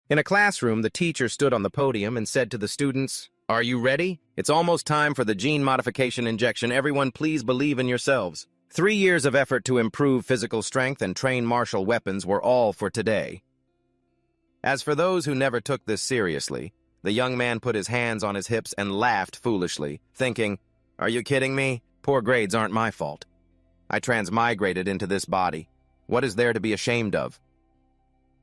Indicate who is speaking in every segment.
Speaker 1: In a classroom, the teacher stood on the podium and said to the students, "Are you ready? It's almost time for the gene modification injection. Everyone, please believe in yourselves." 3 years of effort to improve physical strength and train martial weapons were all for today. As for those who never took this seriously, the young man put his hands on his hips and laughed foolishly, thinking, "Are you kidding me? Poor grades aren't my fault. I transmigrated into this body. What is there to be ashamed of?"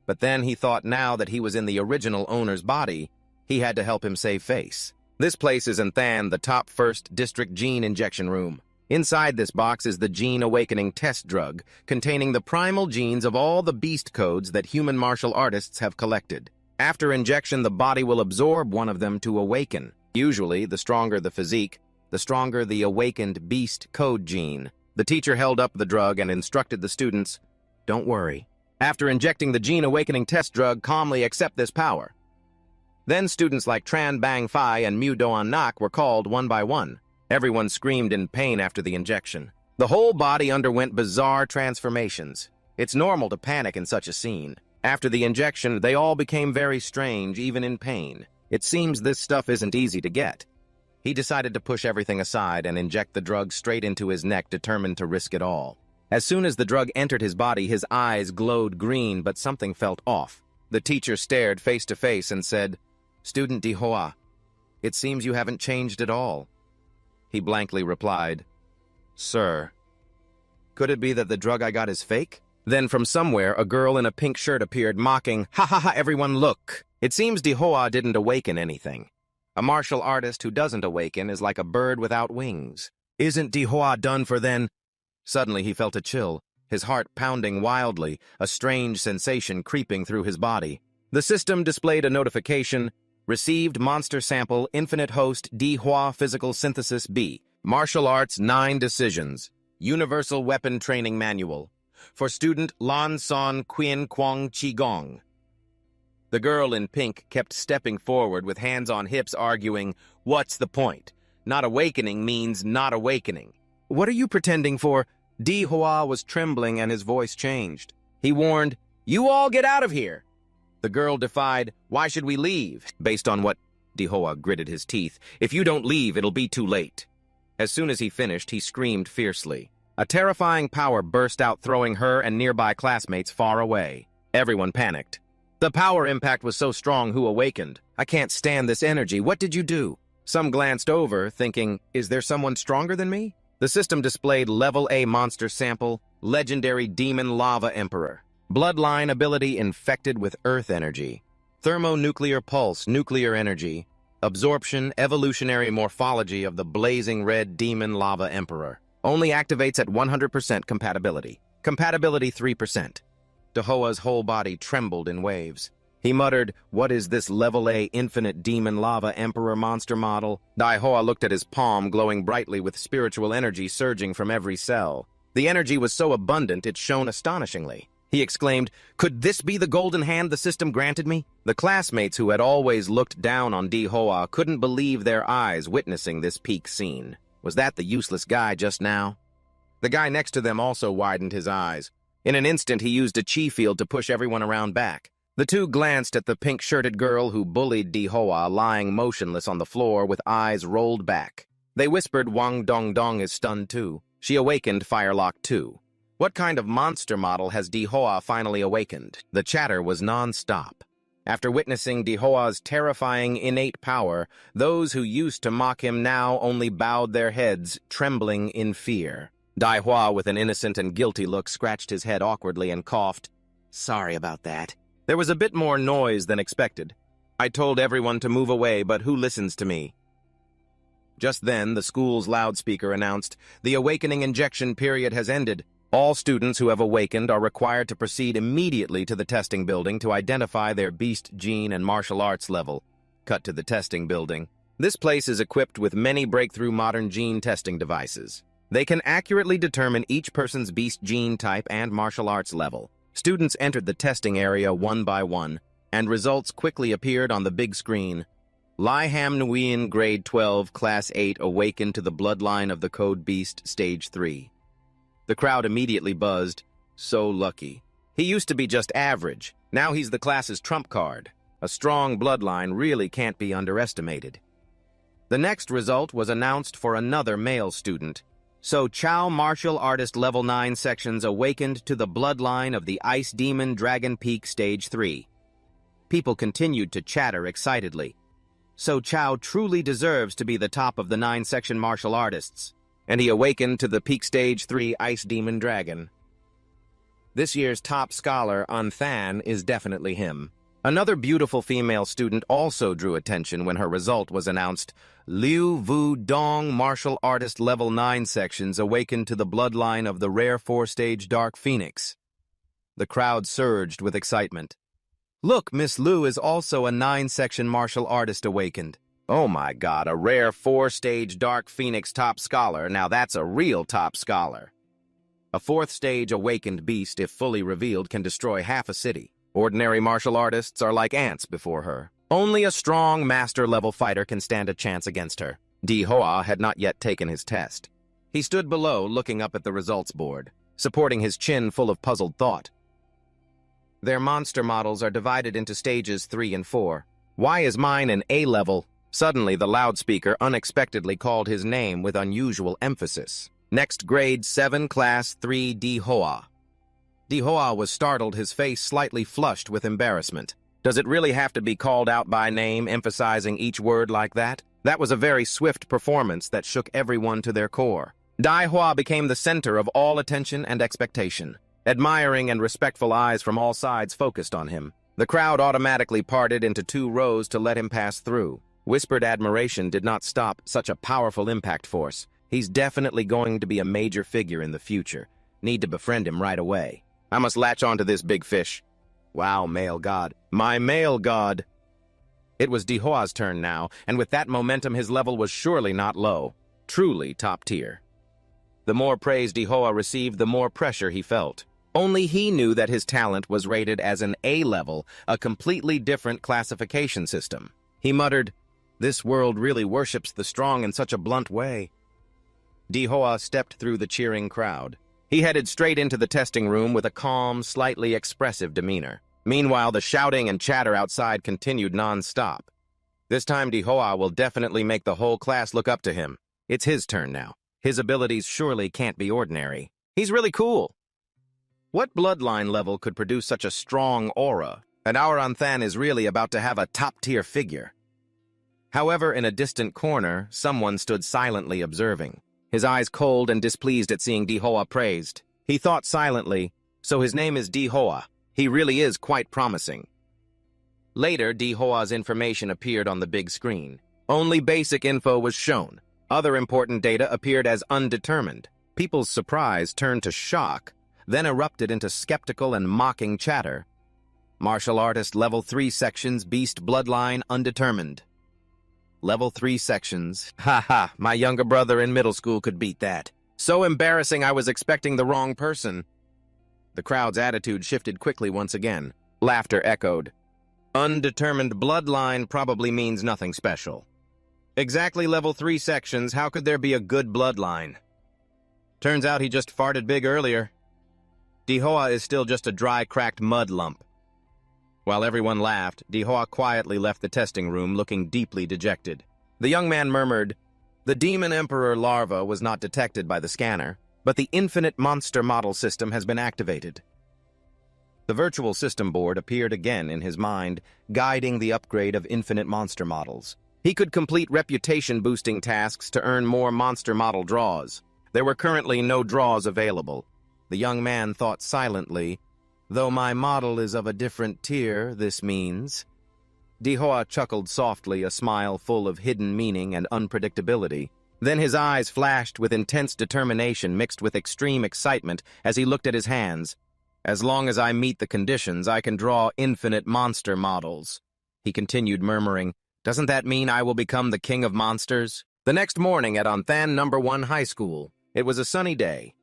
Speaker 1: But then he thought now that he was in the original owner's body, he had to help him save face. This place is in Than, the top 1st District Gene Injection Room. Inside this box is the Gene Awakening test drug, containing the primal genes of all the beast codes that human martial artists have collected. After injection, the body will absorb one of them to awaken. Usually, the stronger the physique, the stronger the awakened beast code gene. The teacher held up the drug and instructed the students, "Don't worry. After injecting the Gene Awakening test drug, calmly accept this power." Then students like Tran Bang Phai and Mu Doan Nak were called one by one. Everyone screamed in pain after the injection. The whole body underwent bizarre transformations. It's normal to panic in such a scene. After the injection, they all became very strange, even in pain. It seems this stuff isn't easy to get. He decided to push everything aside and inject the drug straight into his neck, determined to risk it all. As soon as the drug entered his body, his eyes glowed green, but something felt off. The teacher stared face to face and said, "Student Dihoa, it seems you haven't changed at all." He blankly replied, "Sir, could it be that the drug I got is fake?" Then from somewhere, a girl in a pink shirt appeared, mocking, "Ha ha ha, everyone look!" It seems Dihoa didn't awaken anything. A martial artist who doesn't awaken is like a bird without wings. Isn't Dihoa done for then? Suddenly he felt a chill, his heart pounding wildly, a strange sensation creeping through his body. The system displayed a notification, "Received monster sample, infinite host, Dihua physical synthesis B. Martial arts, 9 decisions. Universal weapon training manual. For student Lan Son Quien Quang Qigong." The girl in pink kept stepping forward with hands on hips, arguing, "What's the point? Not awakening means not awakening. What are you pretending for?" Dihua was trembling and his voice changed. He warned, "You all get out of here." The girl defied, "Why should we leave?" Based on what? Dihua gritted his teeth. "If you don't leave, it'll be too late." As soon as he finished, he screamed fiercely. A terrifying power burst out, throwing her and nearby classmates far away. Everyone panicked. The power impact was so strong, who awakened? "I can't stand this energy. What did you do?" Some glanced over, thinking, "Is there someone stronger than me?" The system displayed Level A monster sample, Legendary Demon Lava Emperor. Bloodline ability infected with earth energy. Thermonuclear pulse, nuclear energy. Absorption, evolutionary morphology of the blazing red demon lava emperor. Only activates at 100% compatibility. Compatibility 3%. Dihoa's whole body trembled in waves. He muttered, "What is this Level A infinite demon lava emperor monster model?" Dihoa looked at his palm, glowing brightly with spiritual energy surging from every cell. The energy was so abundant it shone astonishingly. He exclaimed, "Could this be the golden hand the system granted me?" The classmates who had always looked down on Dihoa couldn't believe their eyes witnessing this peak scene. Was that the useless guy just now? The guy next to them also widened his eyes. In an instant, he used a chi field to push everyone around back. The two glanced at the pink-shirted girl who bullied Dihoa, lying motionless on the floor with eyes rolled back. They whispered, "Wang Dong Dong is stunned too. She awakened Firelock too. What kind of monster model has Dihoa finally awakened?" The chatter was non-stop. After witnessing Dihoa's terrifying innate power, those who used to mock him now only bowed their heads, trembling in fear. Dihua, with an innocent and guilty look, scratched his head awkwardly and coughed. "Sorry about that." There was a bit more noise than expected. "I told everyone to move away, but who listens to me?" Just then, the school's loudspeaker announced, "The awakening injection period has ended. All students who have awakened are required to proceed immediately to the testing building to identify their beast gene and martial arts level." Cut to the testing building. This place is equipped with many breakthrough modern gene testing devices. They can accurately determine each person's beast gene type and martial arts level. Students entered the testing area one by one, and results quickly appeared on the big screen. Lai Ham Nguyen, Grade 12, Class 8, awakened to the bloodline of the Code Beast, Stage 3. The crowd immediately buzzed. So lucky. He used to be just average. Now he's the class's trump card. A strong bloodline really can't be underestimated. The next result was announced for another male student. So Chow martial artist level 9 sections awakened to the bloodline of the Ice Demon Dragon Peak Stage 3. People continued to chatter excitedly. So Chow truly deserves to be the top of the 9-section martial artists, and he awakened to the Peak Stage 3 Ice Demon Dragon. This year's top scholar, Unthan, is definitely him. Another beautiful female student also drew attention when her result was announced. Liu Vu Dong martial artist level 9 sections awakened to the bloodline of the rare 4-stage Dark Phoenix. The crowd surged with excitement. Look, Miss Liu is also a 9-section martial artist awakened. Oh my god, a rare 4-stage Dark Phoenix top scholar. Now that's a real top scholar. A 4th-stage awakened beast, if fully revealed, can destroy half a city. Ordinary martial artists are like ants before her. Only a strong master-level fighter can stand a chance against her. Di Hoa had not yet taken his test. He stood below, looking up at the results board, supporting his chin full of puzzled thought. Their monster models are divided into stages 3 and 4. Why is mine an A-level? Suddenly, the loudspeaker unexpectedly called his name with unusual emphasis. Next grade 7, class 3, Di Hoa. Di Hoa was startled, his face slightly flushed with embarrassment. Does it really have to be called out by name, emphasizing each word like that? That was a very swift performance that shook everyone to their core. Di Hoa became the center of all attention and expectation. Admiring and respectful eyes from all sides focused on him. The crowd automatically parted into 2 rows to let him pass through. Whispered admiration did not stop such a powerful impact force. He's definitely going to be a major figure in the future. Need to befriend him right away. I must latch onto this big fish. Wow, male god. My male god. It was Di Hoa's turn now, and with that momentum his level was surely not low. Truly top tier. The more praise Di Hoa received, the more pressure he felt. Only he knew that his talent was rated as an A-level, a completely different classification system. He muttered, "This world really worships the strong in such a blunt way." Di Hoa stepped through the cheering crowd. He headed straight into the testing room with a calm, slightly expressive demeanor. Meanwhile, the shouting and chatter outside continued non-stop. This time, Di Hoa will definitely make the whole class look up to him. It's his turn now. His abilities surely can't be ordinary. He's really cool. What bloodline level could produce such a strong aura? And our Unthan is really about to have a top-tier figure. However, in a distant corner, someone stood silently observing. His eyes cold and displeased at seeing Di Hoa praised. He thought silently, so his name is Di Hoa. He really is quite promising. Later, Di Hoa's information appeared on the big screen. Only basic info was shown. Other important data appeared as undetermined. People's surprise turned to shock, then erupted into skeptical and mocking chatter. Martial artist level 3 sections, beast bloodline undetermined. Level 3 sections. Ha, my younger brother in middle school could beat that. So embarrassing, I was expecting the wrong person. The crowd's attitude shifted quickly once again. Laughter echoed. Undetermined bloodline probably means nothing special. Exactly level 3 sections, how could there be a good bloodline? Turns out he just farted big earlier. Di Hoa is still just a dry, cracked mud lump. While everyone laughed, Di Hoa quietly left the testing room looking deeply dejected. The young man murmured, "The Demon Emperor larva was not detected by the scanner, but the Infinite Monster Model System has been activated." The virtual system board appeared again in his mind, guiding the upgrade of Infinite Monster Models. He could complete reputation-boosting tasks to earn more monster model draws. There were currently no draws available. The young man thought silently, "Though my model is of a different tier, this means..." Di Hoa chuckled softly, a smile full of hidden meaning and unpredictability. Then his eyes flashed with intense determination mixed with extreme excitement as he looked at his hands. "As long as I meet the conditions, I can draw infinite monster models," he continued murmuring. "Doesn't that mean I will become the king of monsters?" The next morning at Unthan No. 1 High School, it was a sunny day.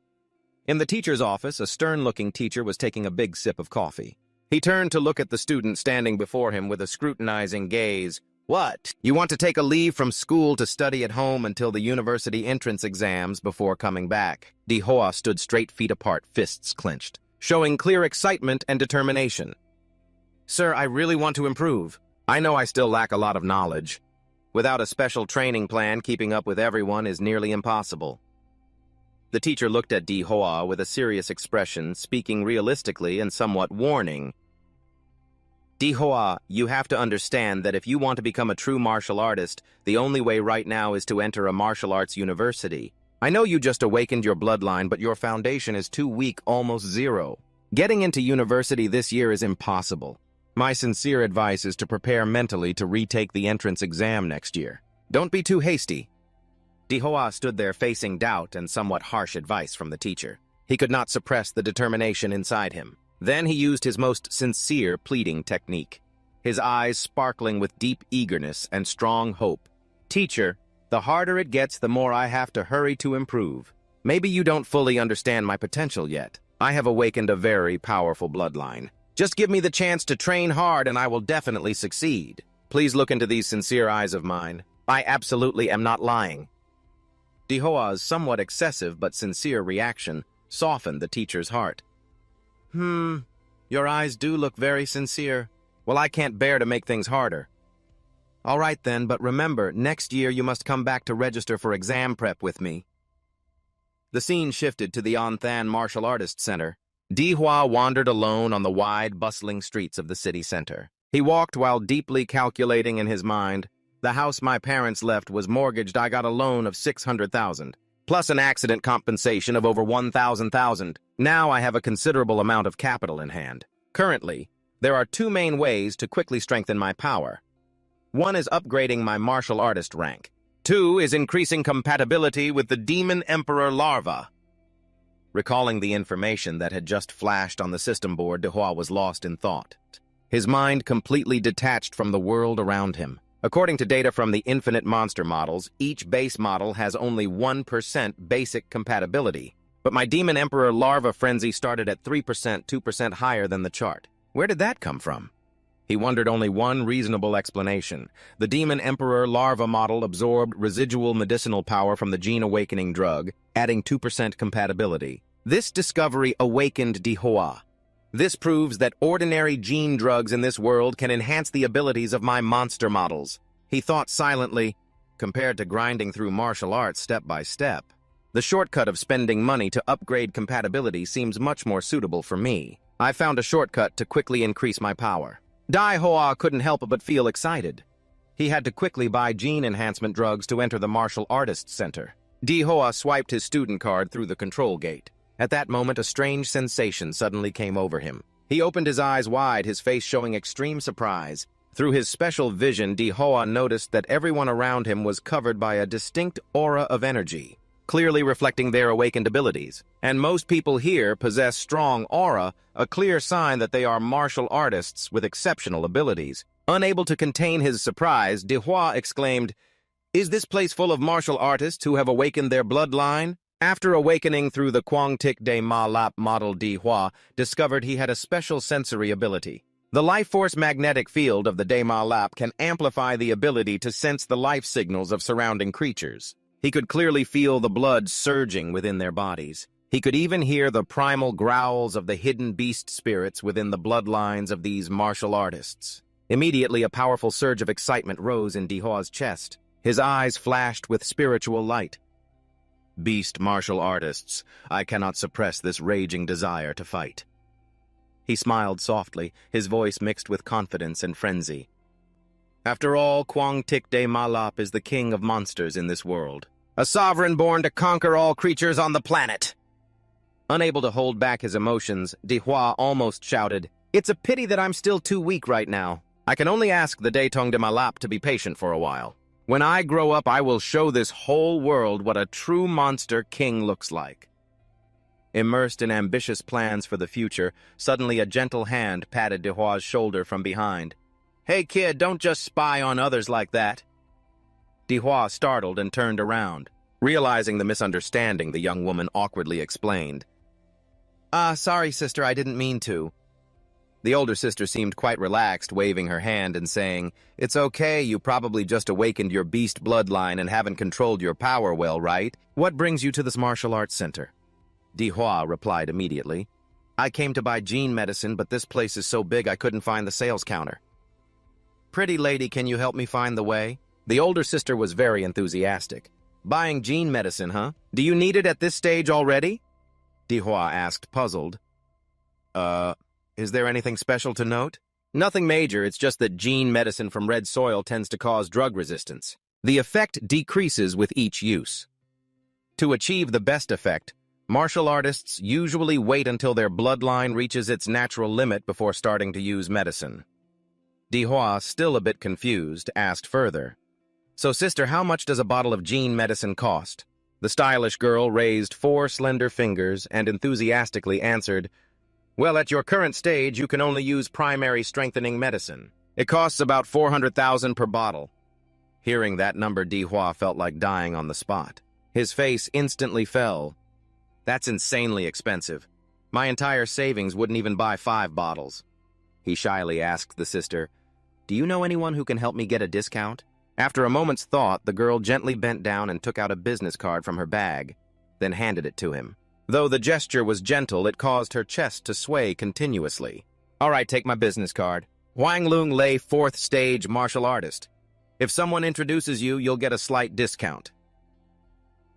Speaker 1: In the teacher's office, a stern-looking teacher was taking a big sip of coffee. He turned to look at the student standing before him with a scrutinizing gaze. "What? You want to take a leave from school to study at home until the university entrance exams before coming back?" Di Hoa stood straight, feet apart, fists clenched, showing clear excitement and determination. "Sir, I really want to improve. I know I still lack a lot of knowledge. Without a special training plan, keeping up with everyone is nearly impossible. The teacher looked at Dihua with a serious expression, speaking realistically and somewhat warning. Dihua, you have to understand that if you want to become a true martial artist, the only way right now is to enter a martial arts university. I know you just awakened your bloodline, but your foundation is too weak, almost zero. Getting into university this year is impossible. My sincere advice is to prepare mentally to retake the entrance exam next year. Don't be too hasty. Dihua stood there facing doubt and somewhat harsh advice from the teacher. He could not suppress the determination inside him. Then he used his most sincere pleading technique, his eyes sparkling with deep eagerness and strong hope. Teacher, the harder it gets, the more I have to hurry to improve. Maybe you don't fully understand my potential yet. I have awakened a very powerful bloodline. Just give me the chance to train hard and I will definitely succeed. Please look into these sincere eyes of mine. I absolutely am not lying. Dihua's somewhat excessive but sincere reaction softened the teacher's heart. Your eyes do look very sincere. Well, I can't bear to make things harder. All right then, but remember, next year you must come back to register for exam prep with me. The scene shifted to the Onthan Martial Artists Center. Dihua wandered alone on the wide, bustling streets of the city center. He walked while deeply calculating in his mind. The house my parents left was mortgaged. I got a loan of 600,000, plus an accident compensation of over 1,000. Now I have a considerable amount of capital in hand. Currently, there are two main ways to quickly strengthen my power. One is upgrading my martial artist rank. Two is increasing compatibility with the Demon Emperor larva. Recalling the information that had just flashed on the system board, Dihua was lost in thought. His mind completely detached from the world around him. According to data from the infinite monster models, each base model has only 1% basic compatibility. But my Demon Emperor larva frenzy started at 3%, 2% higher than the chart. Where did that come from? He wondered only one reasonable explanation. The Demon Emperor larva model absorbed residual medicinal power from the gene awakening drug, adding 2% compatibility. This discovery awakened Dihua. This proves that ordinary gene drugs in this world can enhance the abilities of my monster models. He thought silently, compared to grinding through martial arts step by step. The shortcut of spending money to upgrade compatibility seems much more suitable for me. I found a shortcut to quickly increase my power. Dihua couldn't help but feel excited. He had to quickly buy gene enhancement drugs to enter the Martial Artists Center. Dihua swiped his student card through the control gate. At that moment, a strange sensation suddenly came over him. He opened his eyes wide, his face showing extreme surprise. Through his special vision, Dihua noticed that everyone around him was covered by a distinct aura of energy, clearly reflecting their awakened abilities. And most people here possess strong aura, a clear sign that they are martial artists with exceptional abilities. Unable to contain his surprise, Dihua exclaimed, "Is this place full of martial artists who have awakened their bloodline?" After awakening through the Kwangtik de Ma Lap model, Dihua discovered he had a special sensory ability. The life force magnetic field of the De Ma Lap can amplify the ability to sense the life signals of surrounding creatures. He could clearly feel the blood surging within their bodies. He could even hear the primal growls of the hidden beast spirits within the bloodlines of these martial artists. Immediately, a powerful surge of excitement rose in Dihua's chest. His eyes flashed with spiritual light. Beast martial artists, I cannot suppress this raging desire to fight. He smiled softly, his voice mixed with confidence and frenzy. After all, Kwangtik de Malap is the king of monsters in this world. A sovereign born to conquer all creatures on the planet. Unable to hold back his emotions, Dihua almost shouted, "It's a pity that I'm still too weak right now. I can only ask the Datong de Malap to be patient for a while. When I grow up, I will show this whole world what a true monster king looks like." Immersed in ambitious plans for the future, suddenly a gentle hand patted Dihua's shoulder from behind. "Hey kid, don't just spy on others like that." Dihua startled and turned around. Realizing the misunderstanding, the young woman awkwardly explained, Sorry sister, I didn't mean to." The older sister seemed quite relaxed, waving her hand and saying, "It's okay, you probably just awakened your beast bloodline and haven't controlled your power well, right? What brings you to this martial arts center?" Dihua replied immediately, "I came to buy gene medicine, but this place is so big I couldn't find the sales counter." Pretty lady, can you help me find the way? The older sister was very enthusiastic. Buying gene medicine, huh? Do you need it at this stage already? Dihua asked, puzzled. Is there anything special to note? Nothing major, it's just that gene medicine from red soil tends to cause drug resistance. The effect decreases with each use. To achieve the best effect, martial artists usually wait until their bloodline reaches its natural limit before starting to use medicine. Dihua, still a bit confused, asked further. So, sister, how much does a bottle of gene medicine cost? The stylish girl raised 4 slender fingers and enthusiastically answered, well, at your current stage, you can only use primary strengthening medicine. It costs about 400,000 per bottle. Hearing that number, Dihua felt like dying on the spot. His face instantly fell. That's insanely expensive. My entire savings wouldn't even buy 5 bottles. He shyly asked the sister, do you know anyone who can help me get a discount? After a moment's thought, the girl gently bent down and took out a business card from her bag, then handed it to him. Though the gesture was gentle, it caused her chest to sway continuously. All right, take my business card. Huang Lung Lei, 4th stage martial artist. If someone introduces you, you'll get a slight discount.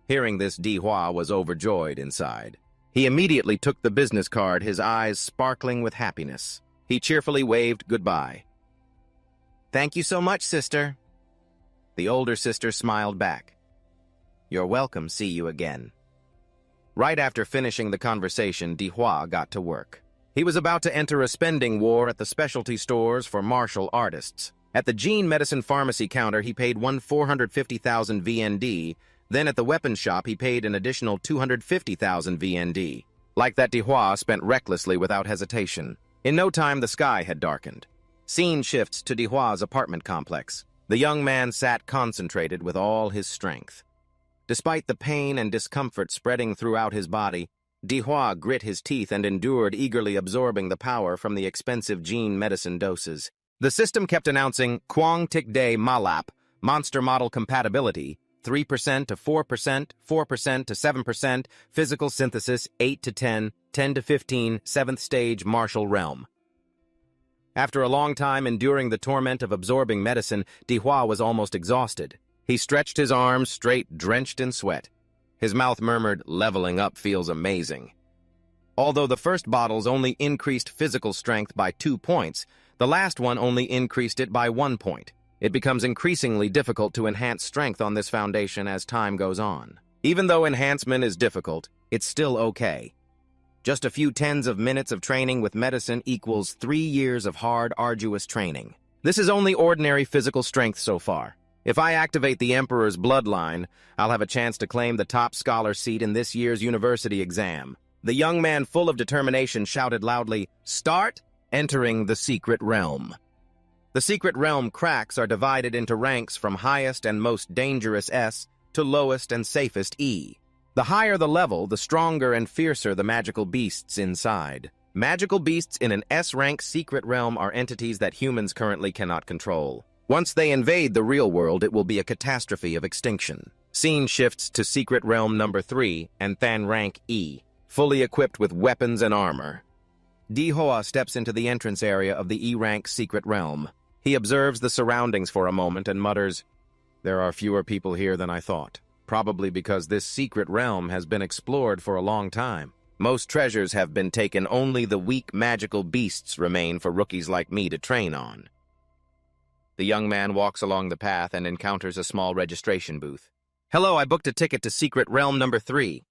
Speaker 1: Hearing this, Dihua was overjoyed inside. He immediately took the business card, his eyes sparkling with happiness. He cheerfully waved goodbye. Thank you so much, sister. The older sister smiled back. You're welcome, see you again. Right after finishing the conversation, Dihua got to work. He was about to enter a spending war at the specialty stores for martial artists. At the gene medicine pharmacy counter, he paid 450,000 VND. Then at the weapons shop, he paid an additional 250,000 VND. Like that, Dihua spent recklessly without hesitation. In no time, the sky had darkened. Scene shifts to Dihua's apartment complex. The young man sat concentrated with all his strength. Despite the pain and discomfort spreading throughout his body, Dihua grit his teeth and endured, eagerly absorbing the power from the expensive gene medicine doses. The system kept announcing Quang Tic Day Malap, monster model compatibility, 3% to 4%, 4% to 7%, physical synthesis 8 to 10, 10 to 15, 7th stage martial realm. After a long time enduring the torment of absorbing medicine, Dihua was almost exhausted. He stretched his arms straight, drenched in sweat. His mouth murmured, leveling up feels amazing. Although the first bottles only increased physical strength by 2 points, the last one only increased it by 1 point. It becomes increasingly difficult to enhance strength on this foundation as time goes on. Even though enhancement is difficult, it's still okay. Just a few tens of minutes of training with medicine equals 3 years of hard, arduous training. This is only ordinary physical strength so far. If I activate the Emperor's bloodline, I'll have a chance to claim the top scholar seat in this year's university exam. The young man, full of determination, shouted loudly, "Start!" Entering the secret realm. The secret realm cracks are divided into ranks from highest and most dangerous S to lowest and safest E. The higher the level, the stronger and fiercer the magical beasts inside. Magical beasts in an S-rank secret realm are entities that humans currently cannot control. Once they invade the real world, it will be a catastrophe of extinction. Scene shifts to Secret Realm number 3 and Than Rank E, fully equipped with weapons and armor. Dihua steps into the entrance area of the E-rank Secret Realm. He observes the surroundings for a moment and mutters, "There are fewer people here than I thought, probably because this secret realm has been explored for a long time. Most treasures have been taken, only the weak magical beasts remain for rookies like me to train on." The young man walks along the path and encounters a small registration booth. "Hello, I booked a ticket to Secret Realm number 3.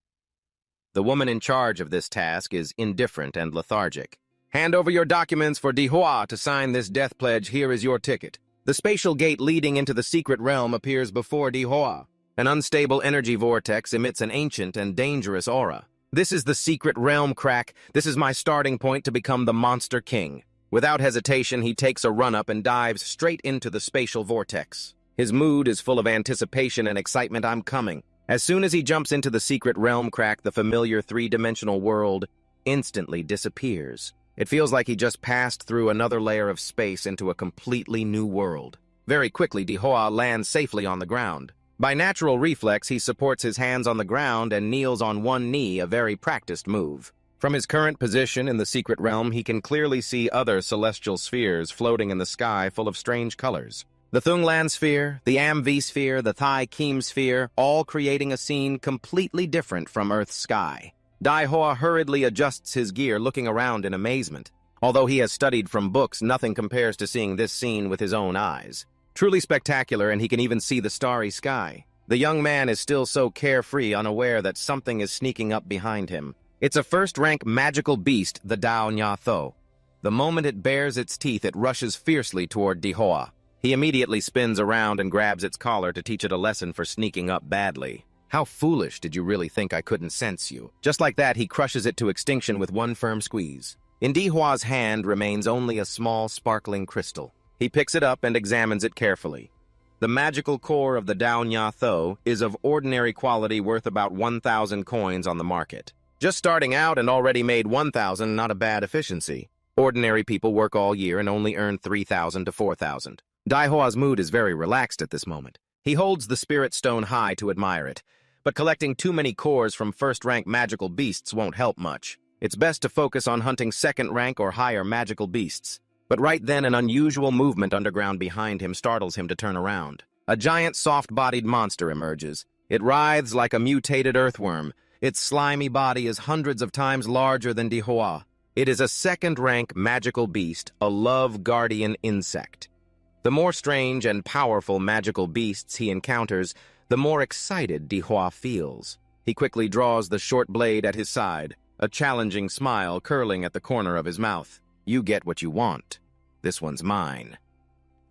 Speaker 1: The woman in charge of this task is indifferent and lethargic. "Hand over your documents for Dihua to sign this death pledge. Here is your ticket." The spatial gate leading into the secret realm appears before Dihua. An unstable energy vortex emits an ancient and dangerous aura. "This is the secret realm, crack. This is my starting point to become the Monster King." Without hesitation, he takes a run-up and dives straight into the spatial vortex. His mood is full of anticipation and excitement. "I'm coming." As soon as he jumps into the secret realm, crack, the familiar 3-dimensional world instantly disappears. It feels like he just passed through another layer of space into a completely new world. Very quickly, Dihua lands safely on the ground. By natural reflex, he supports his hands on the ground and kneels on one knee, a very practiced move. From his current position in the secret realm, he can clearly see other celestial spheres floating in the sky full of strange colors. The Thunglan sphere, the Amvi sphere, the Thai Kim sphere, all creating a scene completely different from Earth's sky. Daihoa hurriedly adjusts his gear, looking around in amazement. Although he has studied from books, nothing compares to seeing this scene with his own eyes. Truly spectacular, and he can even see the starry sky. The young man is still so carefree, unaware that something is sneaking up behind him. It's a first-rank magical beast, the Dao Nya Tho. The moment it bares its teeth, it rushes fiercely toward Daihoa. He immediately spins around and grabs its collar to teach it a lesson for sneaking up badly. How foolish did you really think I couldn't sense you? Just like that, he crushes it to extinction with one firm squeeze. In Daihoa's hand remains only a small, sparkling crystal. He picks it up and examines it carefully. The magical core of the Dao Nya Tho is of ordinary quality, worth about 1,000 coins on the market. Just starting out and already made 1,000, not a bad efficiency. Ordinary people work all year and only earn 3,000 to 4,000. Daihoa's mood is very relaxed at this moment. He holds the spirit stone high to admire it, but collecting too many cores from first-rank magical beasts won't help much. It's best to focus on hunting second-rank or higher magical beasts. But right then, an unusual movement underground behind him startles him to turn around. A giant soft-bodied monster emerges. It writhes like a mutated earthworm. Its slimy body is hundreds of times larger than Daihoa. It is a second-rank magical beast, a love guardian insect. The more strange and powerful magical beasts he encounters, the more excited Daihoa feels. He quickly draws the short blade at his side, a challenging smile curling at the corner of his mouth. You get what you want. This one's mine.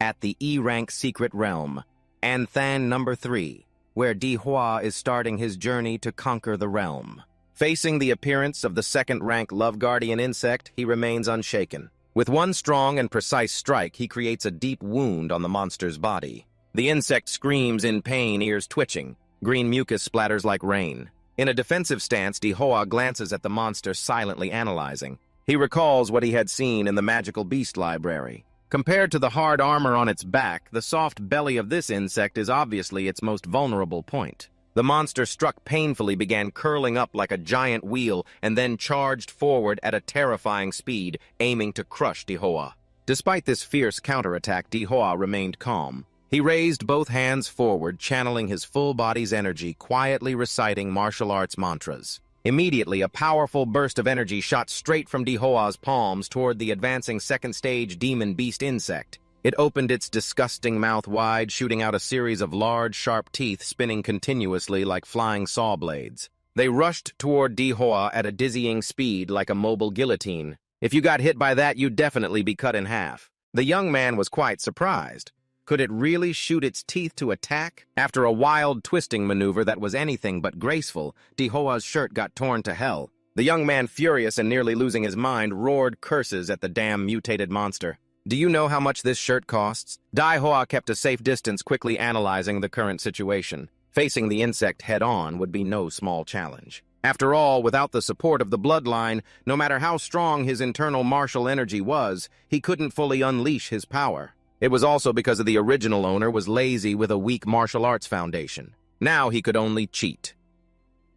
Speaker 1: At the E-rank secret realm, Anthan number 3, where Daihoa is starting his journey to conquer the realm. Facing the appearance of the second-rank love guardian insect, he remains unshaken. With one strong and precise strike, he creates a deep wound on the monster's body. The insect screams in pain, ears twitching. Green mucus splatters like rain. In a defensive stance, Daihoa glances at the monster, silently analyzing. He recalls what he had seen in the magical beast library. Compared to the hard armor on its back, the soft belly of this insect is obviously its most vulnerable point. The monster struck painfully, began curling up like a giant wheel, and then charged forward at a terrifying speed, aiming to crush Daihoa. Despite this fierce counterattack, Daihoa remained calm. He raised both hands forward, channeling his full body's energy, quietly reciting martial arts mantras. Immediately, a powerful burst of energy shot straight from Daihoa's palms toward the advancing second-stage demon beast insect. It opened its disgusting mouth wide, shooting out a series of large, sharp teeth spinning continuously like flying saw blades. They rushed toward Daihoa at a dizzying speed like a mobile guillotine. If you got hit by that, you'd definitely be cut in half. The young man was quite surprised. Could it really shoot its teeth to attack? After a wild twisting maneuver that was anything but graceful, Daihoa's shirt got torn to hell. The young man, furious and nearly losing his mind, roared curses at the damn mutated monster. Do you know how much this shirt costs? Daihoa kept a safe distance, quickly analyzing the current situation. Facing the insect head-on would be no small challenge. After all, without the support of the bloodline, no matter how strong his internal martial energy was, he couldn't fully unleash his power. It was also because of the original owner was lazy with a weak martial arts foundation. Now he could only cheat.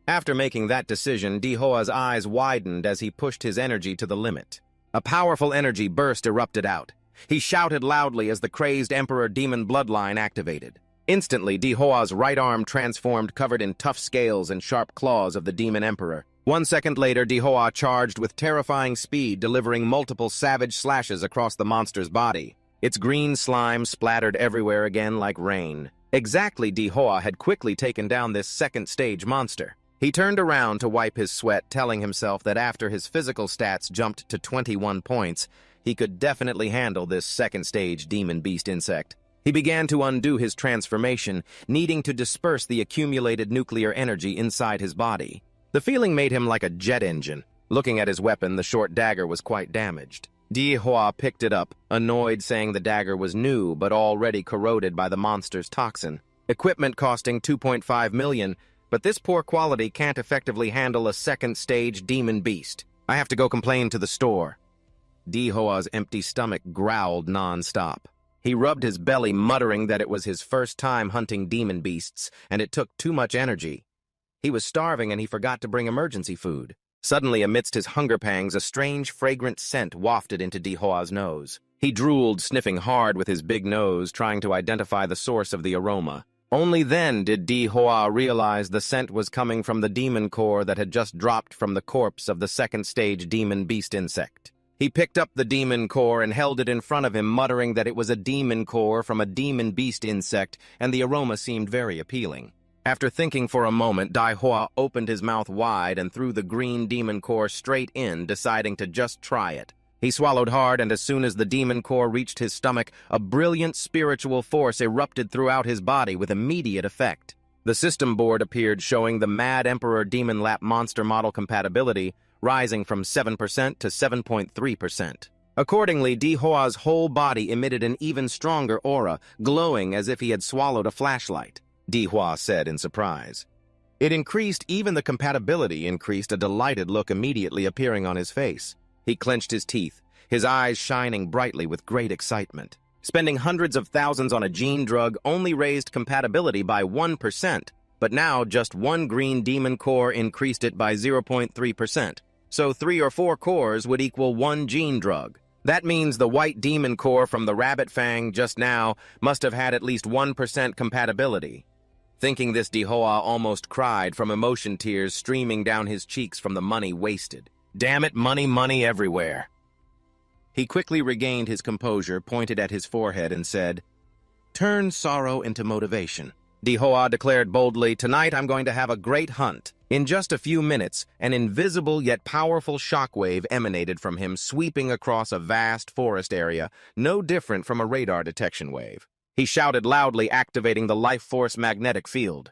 Speaker 1: After making that decision, Daihoa's eyes widened as he pushed his energy to the limit. A powerful energy burst erupted out. He shouted loudly as the crazed Emperor Demon bloodline activated. Instantly, Daihoa's right arm transformed, covered in tough scales and sharp claws of the Demon Emperor. 1 second later, Daihoa charged with terrifying speed, delivering multiple savage slashes across the monster's body. Its green slime splattered everywhere again like rain. Exactly, Daihoa had quickly taken down this second-stage monster. He turned around to wipe his sweat, telling himself that after his physical stats jumped to 21 points, he could definitely handle this second-stage demon beast insect. He began to undo his transformation, needing to disperse the accumulated nuclear energy inside his body. The feeling made him like a jet engine. Looking at his weapon, the short dagger was quite damaged. Daihoa picked it up, annoyed, saying the dagger was new but already corroded by the monster's toxin. Equipment costing 2.5 million, but this poor quality can't effectively handle a second-stage demon beast. I have to go complain to the store. Daihoa's empty stomach growled non-stop. He rubbed his belly, muttering that it was his first time hunting demon beasts, and it took too much energy. He was starving and he forgot to bring emergency food. Suddenly, amidst his hunger pangs, a strange, fragrant scent wafted into Dihua's nose. He drooled, sniffing hard with his big nose, trying to identify the source of the aroma. Only then did Dihua realize the scent was coming from the demon core that had just dropped from the corpse of the second-stage demon beast insect. He picked up the demon core and held it in front of him, muttering that it was a demon core from a demon beast insect, and the aroma seemed very appealing. After thinking for a moment, Dihua opened his mouth wide and threw the green demon core straight in, deciding to just try it. He swallowed hard, and as soon as the demon core reached his stomach, a brilliant spiritual force erupted throughout his body with immediate effect. The system board appeared showing the Mad Emperor Demon Lap Monster Model compatibility, rising from 7% to 7.3%. Accordingly, Dihua's whole body emitted an even stronger aura, glowing as if he had swallowed a flashlight. Dihua said in surprise. It increased, even the compatibility increased, a delighted look immediately appearing on his face. He clenched his teeth, his eyes shining brightly with great excitement. Spending hundreds of thousands on a gene drug only raised compatibility by 1%, but now just one green demon core increased it by 0.3%. So 3 or 4 cores would equal one gene drug. That means the white demon core from the rabbit fang just now must have had at least 1% compatibility. Thinking this, Dihua almost cried from emotion, tears streaming down his cheeks from the money wasted. Damn it, money, money everywhere. He quickly regained his composure, pointed at his forehead, and said, "Turn sorrow into motivation." Dihua declared boldly, "Tonight I'm going to have a great hunt." In just a few minutes, an invisible yet powerful shockwave emanated from him, sweeping across a vast forest area, no different from a radar detection wave. He shouted loudly, activating the life force magnetic field.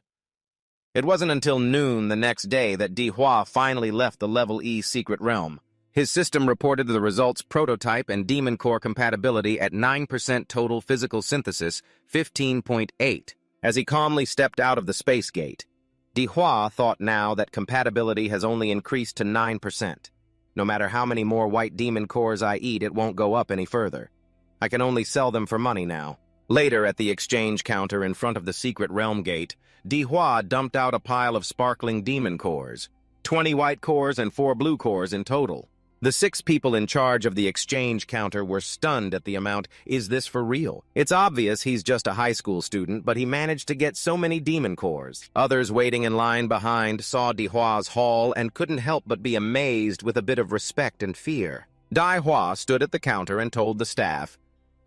Speaker 1: It wasn't until noon the next day that Dihua finally left the Level E secret realm. His system reported the results prototype and demon core compatibility at 9% total physical synthesis, 15.8. As he calmly stepped out of the space gate, Dihua thought now that compatibility has only increased to 9%. No matter how many more white demon cores I eat, it won't go up any further. I can only sell them for money now. Later, at the exchange counter in front of the secret realm gate, Dihua dumped out a pile of sparkling demon cores, 20 white cores and 4 blue cores in total. The 6 people in charge of the exchange counter were stunned at the amount. Is this for real? It's obvious he's just a high school student, but he managed to get so many demon cores. Others waiting in line behind saw Dihua's haul and couldn't help but be amazed with a bit of respect and fear. Dihua stood at the counter and told the staff,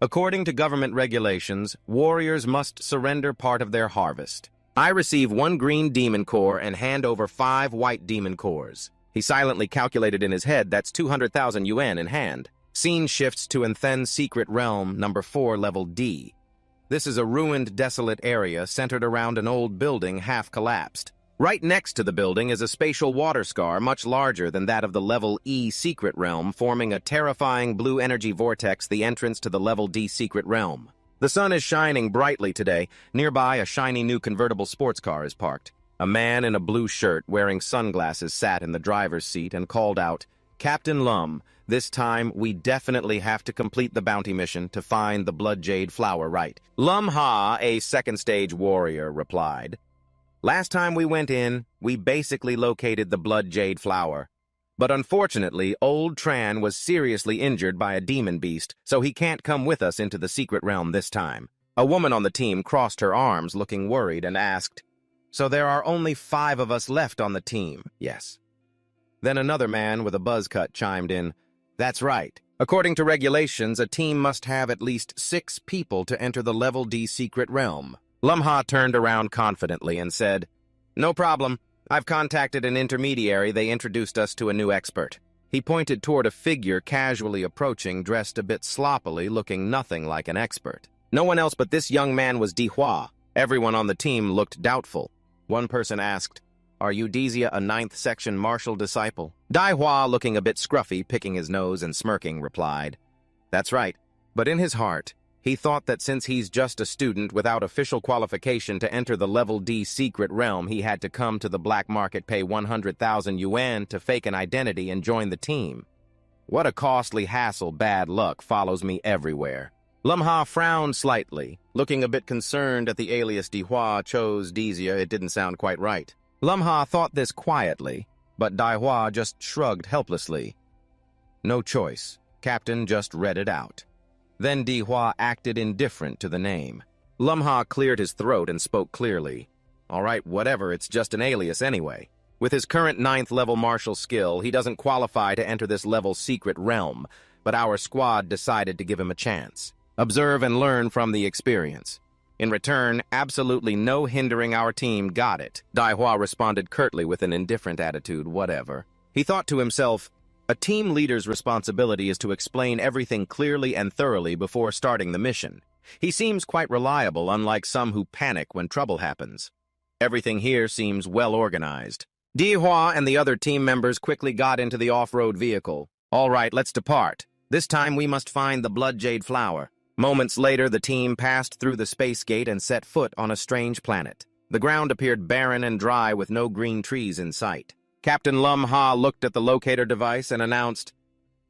Speaker 1: "According to government regulations, warriors must surrender part of their harvest. I receive 1 green demon core and hand over 5 white demon cores." He silently calculated in his head that's 200,000 yuan in hand. Scene shifts to Anthen's secret realm, number 4, level D. This is a ruined, desolate area centered around an old building half collapsed. Right next to the building is a spatial water scar much larger than that of the level E secret realm, forming a terrifying blue energy vortex, the entrance to the level D secret realm. The sun is shining brightly today. Nearby, a shiny new convertible sports car is parked. A man in a blue shirt wearing sunglasses sat in the driver's seat and called out, "Captain Lum, this time we definitely have to complete the bounty mission to find the blood jade flower, right?" Lum Ha, a second-stage warrior, replied, "Last time we went in, we basically located the blood jade flower. But unfortunately, old Tran was seriously injured by a demon beast, so he can't come with us into the secret realm this time." A woman on the team crossed her arms, looking worried, and asked, "So there are only 5 of us left on the team?" "Yes." Then another man with a buzz cut chimed in, "That's right. According to regulations, a team must have at least 6 people to enter the level D secret realm." Lumha turned around confidently and said, "No problem. I've contacted an intermediary. They introduced us to a new expert." He pointed toward a figure casually approaching, dressed a bit sloppily, looking nothing like an expert. No one else but this young man was Dihua. Everyone on the team looked doubtful. One person asked, "Are you Dizia, a 9th section martial disciple?" Dihua, looking a bit scruffy, picking his nose and smirking, replied, "That's right." But in his heart, he thought that since he's just a student without official qualification to enter the level D secret realm, he had to come to the black market, pay 100,000 yuan to fake an identity and join the team. What a costly hassle. Bad luck follows me everywhere. Lumha frowned slightly, looking a bit concerned at the alias Dihua chose Dizia. It didn't sound quite right. Lumha thought this quietly, but Daihua just shrugged helplessly. No choice. Captain just read it out. Then Dihua acted indifferent to the name. Manhwa cleared his throat and spoke clearly. All right, whatever, it's just an alias anyway. With his current 9th level martial skill, he doesn't qualify to enter this level's secret realm, but our squad decided to give him a chance. Observe and learn from the experience. In return, absolutely no hindering our team got it. Daihua responded curtly with an indifferent attitude, whatever. He thought to himself, a team leader's responsibility is to explain everything clearly and thoroughly before starting the mission. He seems quite reliable, unlike some who panic when trouble happens. Everything here seems well organized. Dihua and the other team members quickly got into the off-road vehicle. All right, let's depart. This time we must find the Blood Jade Flower. Moments later, the team passed through the space gate and set foot on a strange planet. The ground appeared barren and dry with no green trees in sight. Captain Manhwa looked at the locator device and announced,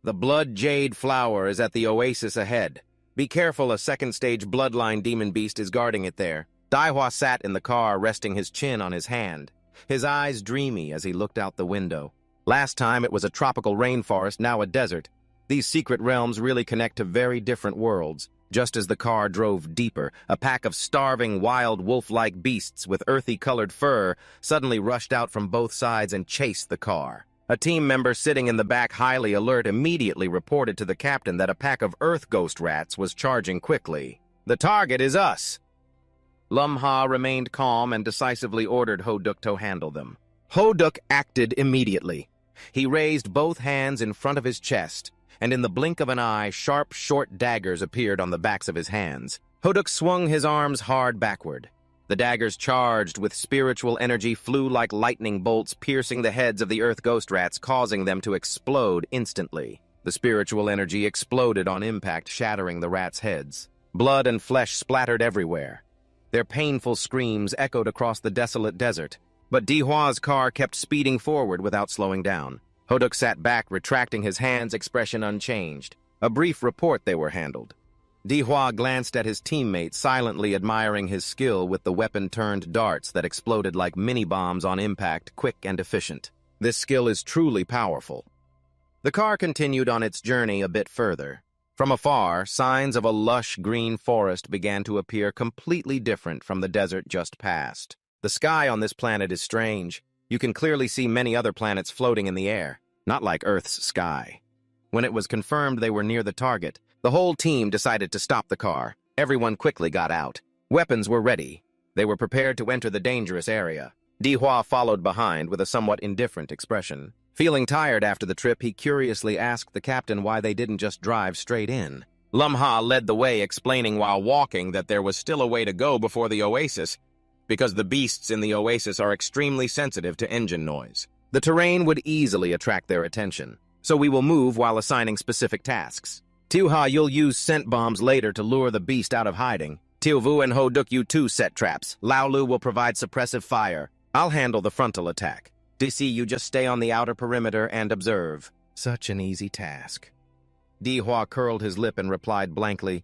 Speaker 1: "The Blood Jade Flower is at the oasis ahead. Be careful, a second-stage bloodline demon beast is guarding it there." Daihua sat in the car, resting his chin on his hand, his eyes dreamy as he looked out the window. Last time it was a tropical rainforest, now a desert. These secret realms really connect to very different worlds. Just as the car drove deeper, a pack of starving, wild, wolf-like beasts with earthy-colored fur suddenly rushed out from both sides and chased the car. A team member sitting in the back, highly alert, immediately reported to the captain that a pack of earth ghost rats was charging quickly. "The target is us!" Manhwa remained calm and decisively ordered Hoduk to handle them. Hoduk acted immediately. He raised both hands in front of his chest, and in the blink of an eye, sharp, short daggers appeared on the backs of his hands. Hoduk swung his arms hard backward. The daggers, charged with spiritual energy, flew like lightning bolts, piercing the heads of the earth ghost rats, causing them to explode instantly. The spiritual energy exploded on impact, shattering the rats' heads. Blood and flesh splattered everywhere. Their painful screams echoed across the desolate desert, but Dihua's car kept speeding forward without slowing down. Hoduk sat back, retracting his hands, expression unchanged. A brief report they were handled. Dihua glanced at his teammate, silently admiring his skill with the weapon-turned darts that exploded like mini-bombs on impact, quick and efficient. This skill is truly powerful. The car continued on its journey a bit further. From afar, signs of a lush green forest began to appear, completely different from the desert just passed. The sky on this planet is strange. You can clearly see many other planets floating in the air, not like Earth's sky. When it was confirmed they were near the target, the whole team decided to stop the car. Everyone quickly got out. Weapons were ready. They were prepared to enter the dangerous area. Dihua followed behind with a somewhat indifferent expression. Feeling tired after the trip, he curiously asked the captain why they didn't just drive straight in. Manhwa led the way, explaining while walking that there was still a way to go before the oasis, because the beasts in the oasis are extremely sensitive to engine noise. The terrain would easily attract their attention, so we will move while assigning specific tasks. Tiuha, you'll use scent bombs later to lure the beast out of hiding. Tiuvu and Hoduk, you too set traps. Laolu will provide suppressive fire. I'll handle the frontal attack. DC, you just stay on the outer perimeter and observe. Such an easy task. Dihua curled his lip and replied blankly,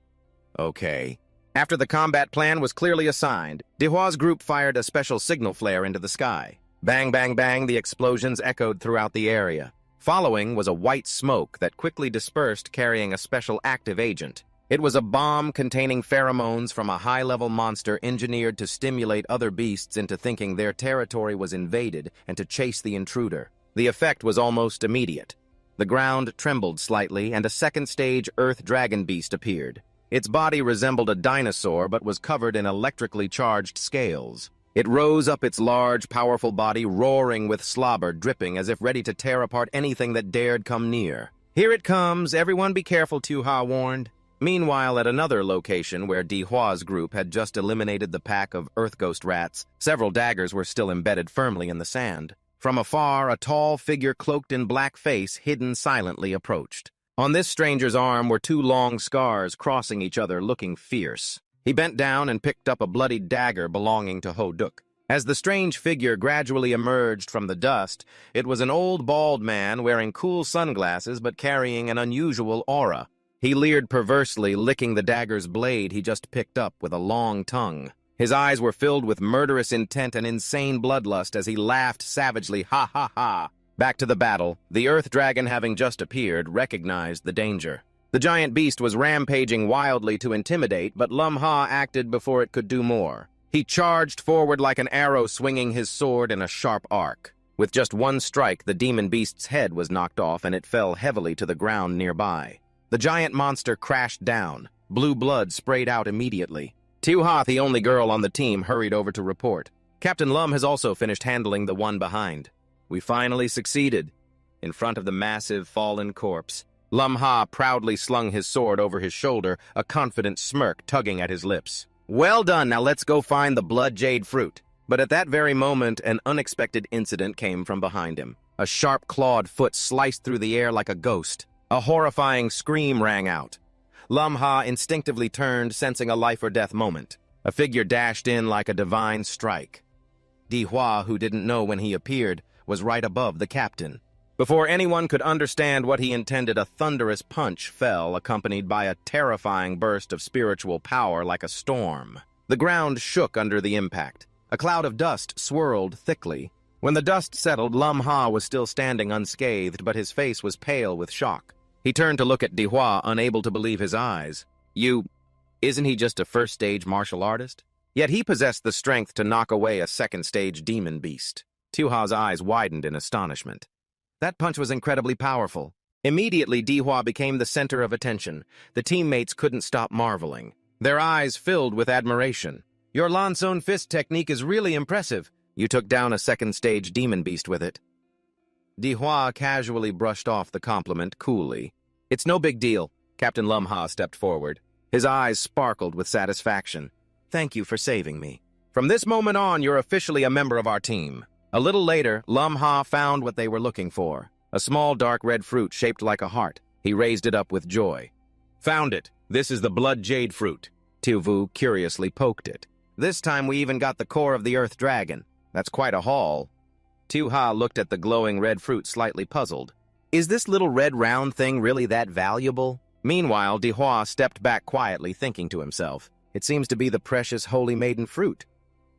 Speaker 1: "Okay." After the combat plan was clearly assigned, Dihua's group fired a special signal flare into the sky. Bang, bang, bang, the explosions echoed throughout the area. Following was a white smoke that quickly dispersed, carrying a special active agent. It was a bomb containing pheromones from a high-level monster engineered to stimulate other beasts into thinking their territory was invaded and to chase the intruder. The effect was almost immediate. The ground trembled slightly, and a second-stage earth dragon beast appeared. Its body resembled a dinosaur but was covered in electrically charged scales. It rose up its large, powerful body, roaring with slobber, dripping as if ready to tear apart anything that dared come near. "Here it comes, everyone be careful," Tiuha warned. Meanwhile, at another location where Dihua's group had just eliminated the pack of earth ghost rats, several daggers were still embedded firmly in the sand. From afar, a tall figure cloaked in black face, hidden silently, approached. On this stranger's arm were two long scars crossing each other, looking fierce. He bent down and picked up a bloodied dagger belonging to Hoduk. As the strange figure gradually emerged from the dust, it was an old bald man wearing cool sunglasses but carrying an unusual aura. He leered perversely, licking the dagger's blade he just picked up with a long tongue. His eyes were filled with murderous intent and insane bloodlust as he laughed savagely, "Ha ha ha! Back to the battle, the Earth Dragon, having just appeared, recognized the danger. The giant beast was rampaging wildly to intimidate, but Lum Ha acted before it could do more. He charged forward like an arrow, swinging his sword in a sharp arc. With just one strike, the demon beast's head was knocked off and it fell heavily to the ground nearby. The giant monster crashed down. Blue blood sprayed out immediately. Tu-ha, the only girl on the team, hurried over to report. Captain Lum has also finished handling the one behind. We finally succeeded. In front of the massive fallen corpse, Lum Ha proudly slung his sword over his shoulder, a confident smirk tugging at his lips. Well done, now let's go find the blood jade fruit. But at that very moment, an unexpected incident came from behind him. A sharp clawed foot sliced through the air like a ghost. A horrifying scream rang out. Lum Ha instinctively turned, sensing a life-or-death moment. A figure dashed in like a divine strike. Di Hua, who didn't know when he appeared, was right above the captain. Before anyone could understand what he intended, a thunderous punch fell, accompanied by a terrifying burst of spiritual power like a storm. The ground shook under the impact. A cloud of dust swirled thickly. When the dust settled, Lum Ha was still standing unscathed, but his face was pale with shock. He turned to look at Di Hua, unable to believe his eyes. Isn't he just a first-stage martial artist? Yet he possessed the strength to knock away a second-stage demon beast. Tu-ha's eyes widened in astonishment. That punch was incredibly powerful. Immediately, Di Hua became the center of attention. The teammates couldn't stop marveling. Their eyes filled with admiration. Your Lanzone fist technique is really impressive. You took down a second-stage demon beast with it. Di Hua casually brushed off the compliment coolly. It's no big deal. Captain Lum Ha stepped forward. His eyes sparkled with satisfaction. Thank you for saving me. From this moment on, you're officially a member of our team. A little later, Lum Ha found what they were looking for. A small dark red fruit shaped like a heart. He raised it up with joy. Found it. This is the blood jade fruit. Tu-vu curiously poked it. This time we even got the core of the Earth Dragon. That's quite a haul. Tu-ha looked at the glowing red fruit, slightly puzzled. Is this little red round thing really that valuable? Meanwhile, Di Hua stepped back quietly, thinking to himself. It seems to be the precious holy maiden fruit.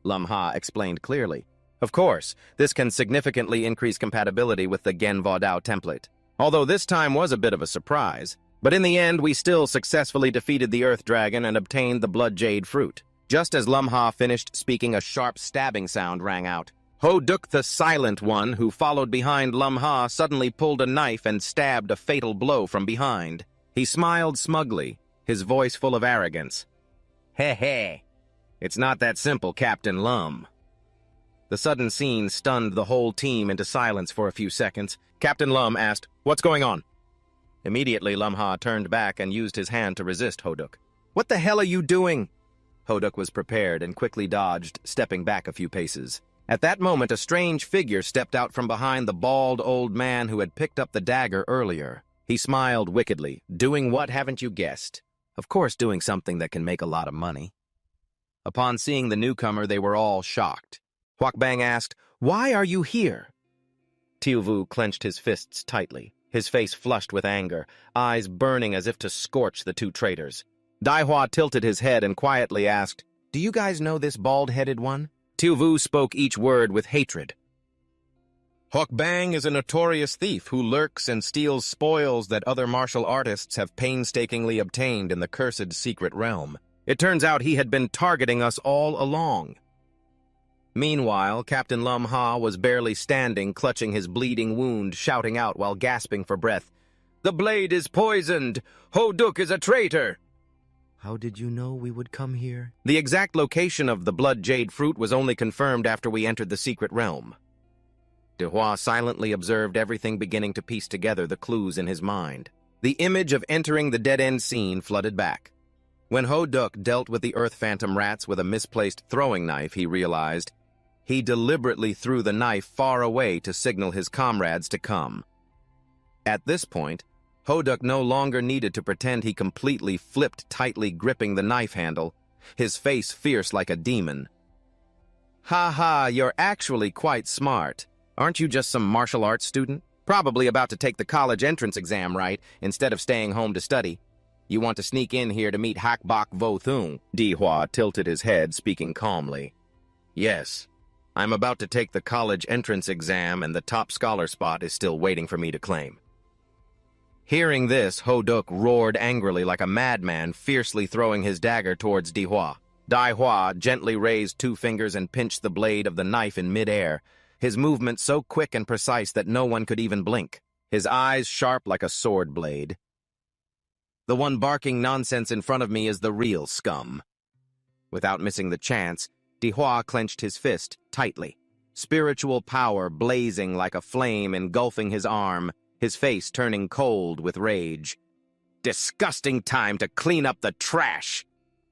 Speaker 1: Lum Ha explained clearly. Of course, this can significantly increase compatibility with the Gen Vo Dao template. Although this time was a bit of a surprise. But in the end, we still successfully defeated the Earth Dragon and obtained the blood jade fruit. Just as Lum Ha finished speaking, a sharp stabbing sound rang out. Ho Duk, the silent one, who followed behind Lum Ha, suddenly pulled a knife and stabbed a fatal blow from behind. He smiled smugly, his voice full of arrogance. Heh. It's not that simple, Captain Lum. The sudden scene stunned the whole team into silence for a few seconds. Captain Lum asked, "What's going on?" Immediately, Lum Ha turned back and used his hand to resist Ho Duk. "What the hell are you doing?" Ho Duk was prepared and quickly dodged, stepping back a few paces. At that moment, a strange figure stepped out from behind the bald old man who had picked up the dagger earlier. He smiled wickedly. "Doing what, haven't you guessed? Of course, doing something that can make a lot of money." Upon seeing the newcomer, they were all shocked. Huak Bang asked, "Why are you here?" Tu-vu clenched his fists tightly, his face flushed with anger, eyes burning as if to scorch the two traitors. Dai Hua tilted his head and quietly asked, "Do you guys know this bald-headed one?" Tu-vu spoke each word with hatred. Huak Bang is a notorious thief who lurks and steals spoils that other martial artists have painstakingly obtained in the cursed secret realm. It turns out he had been targeting us all along. Meanwhile, Captain Lum Ha was barely standing, clutching his bleeding wound, shouting out while gasping for breath. "The blade is poisoned! Ho Duk is a traitor!" "How did you know we would come here?" The exact location of the blood jade fruit was only confirmed after we entered the secret realm. Di Hua silently observed everything, beginning to piece together the clues in his mind. The image of entering the dead-end scene flooded back. When Ho Duk dealt with the Earth Phantom rats with a misplaced throwing knife, he realized he deliberately threw the knife far away to signal his comrades to come. At this point, Ho Duk no longer needed to pretend. He completely flipped, tightly gripping the knife handle, his face fierce like a demon. "Ha ha, you're actually quite smart. Aren't you just some martial arts student? Probably about to take the college entrance exam, right, instead of staying home to study. You want to sneak in here to meet Hak Bak Vo Thung." Di Hua tilted his head, speaking calmly. "Yes, I'm about to take the college entrance exam and the top scholar spot is still waiting for me to claim. Hearing this, Ho-duk roared angrily like a madman, fiercely throwing his dagger towards Dihua. Dihua gently raised 2 fingers and pinched the blade of the knife in midair, his movement so quick and precise that no one could even blink, his eyes sharp like a sword blade. The one barking nonsense in front of me is the real scum. Without missing the chance, Dihua clenched his fist tightly, spiritual power blazing like a flame engulfing his arm, his face turning cold with rage. Disgusting time to clean up the trash!